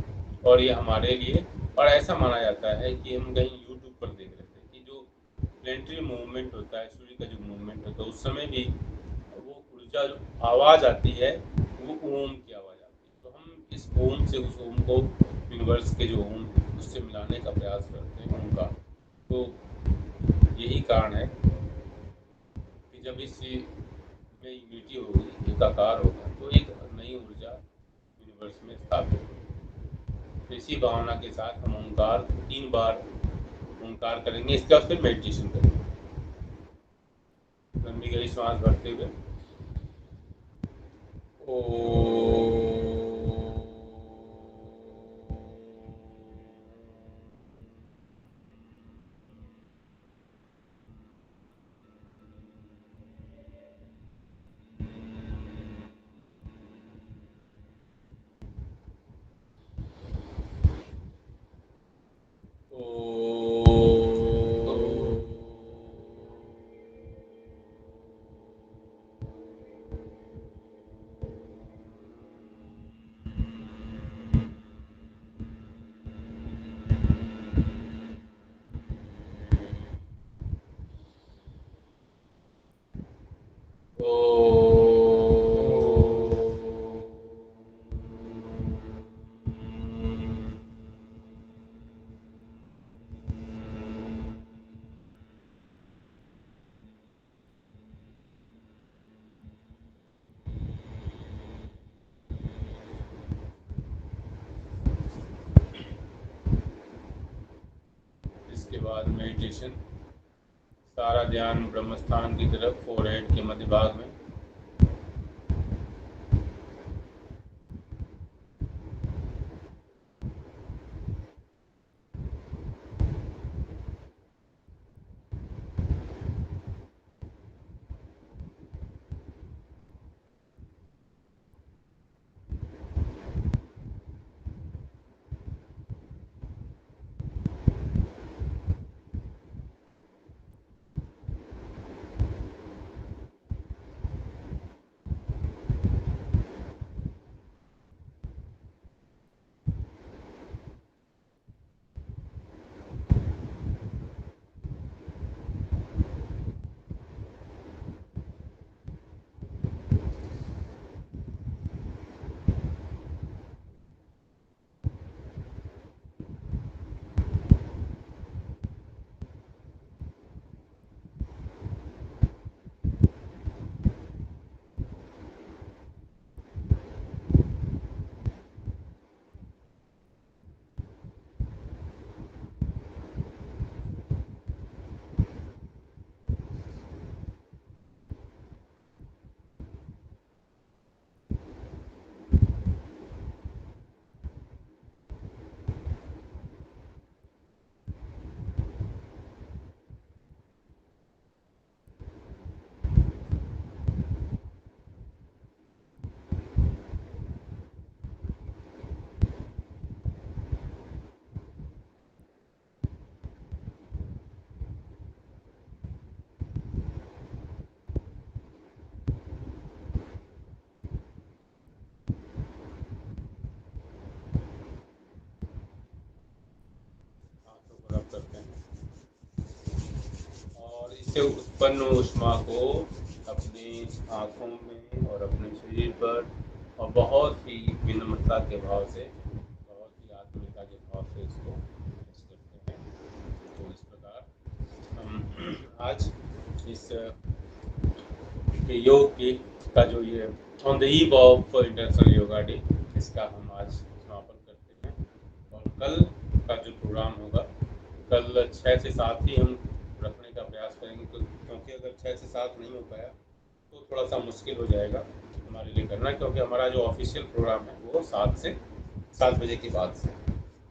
A: और ये हमारे लिए, और ऐसा माना जाता है कि हम कहीं यूट्यूब पर देख रहे थे कि जो प्लेनेटरी मूवमेंट होता है, सूर्य का जो मूवमेंट होता है, उस समय भी वो ऊर्जा, जो आवाज़ आती है, वो ओम की आवाज़ आती है। तो हम इस ओम से उस ओम को, यूनिवर्स के जो ओम, उससे मिलाने का प्रयास करते हैं, ओम का। तो यही कारण है कि जब इस में यूनिटी होगी, एकाकार होगा, तो एक नई ऊर्जा यूनिवर्स में स्थापित होगी। तो इसी भावना के साथ हम ओंकार 3 बार ओंकार करेंगे। इसके बाद फिर मेडिटेशन करेंगे, लंबी गहरी सांस भरते हुए। इसके बाद मेडिटेशन, सारा ध्यान ब्रह्मस्थान की तरफ, फोरहेड के मध्य भाग में। रब करते हैं और इससे उत्पन्न ऊष्मा को अपनी आँखों में और अपने शरीर पर, और बहुत ही विनम्रता के भाव से, बहुत ही आत्मीयता के भाव से इसको करते हैं। तो इस प्रकार हम आज इस योग की का जो ये on the eve of international yoga day, इसका हम आज समापन करते हैं। और कल का जो प्रोग्राम होगा, कल 6 से 7 ही हम रखने का प्रयास करेंगे, क्योंकि अगर 6 से 7 नहीं हो पाया तो थोड़ा सा मुश्किल हो जाएगा हमारे लिए करना, क्योंकि हमारा जो ऑफिशियल प्रोग्राम है वो 7 बजे के बाद से।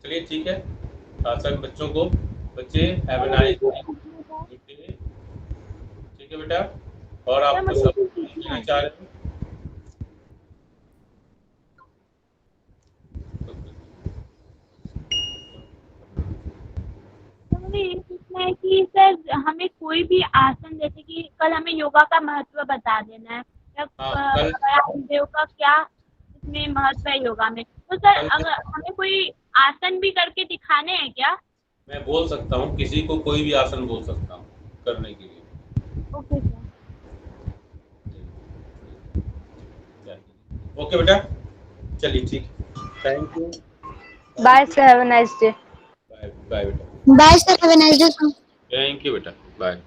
A: चलिए ठीक है, सभी बच्चों को, बच्चे have a nice good day. ठीक है बेटा, और आप कुछ कहना चाह रहे हो?
D: मुझे ये पूछना है कि सर हमें कोई भी आसन, जैसे कि कल हमें योगा का महत्व बता देना है, या
A: हाँ, कल
D: रामदेव का क्या इसमें महत्व है योगा में, तो सर
A: कल
D: अगर हमें कोई आसन भी करके दिखाने हैं क्या?
A: मैं बोल सकता हूँ, किसी को कोई भी आसन बोल सकता हूँ करने के लिए।
D: Okay sir.
A: ओके बेटा, चलिए ठीक, thank you,
C: bye sir, have a nice day.
A: Bye bye बेटा,
B: bye sir, have a nice day.
A: Thank you बेटा, बाय।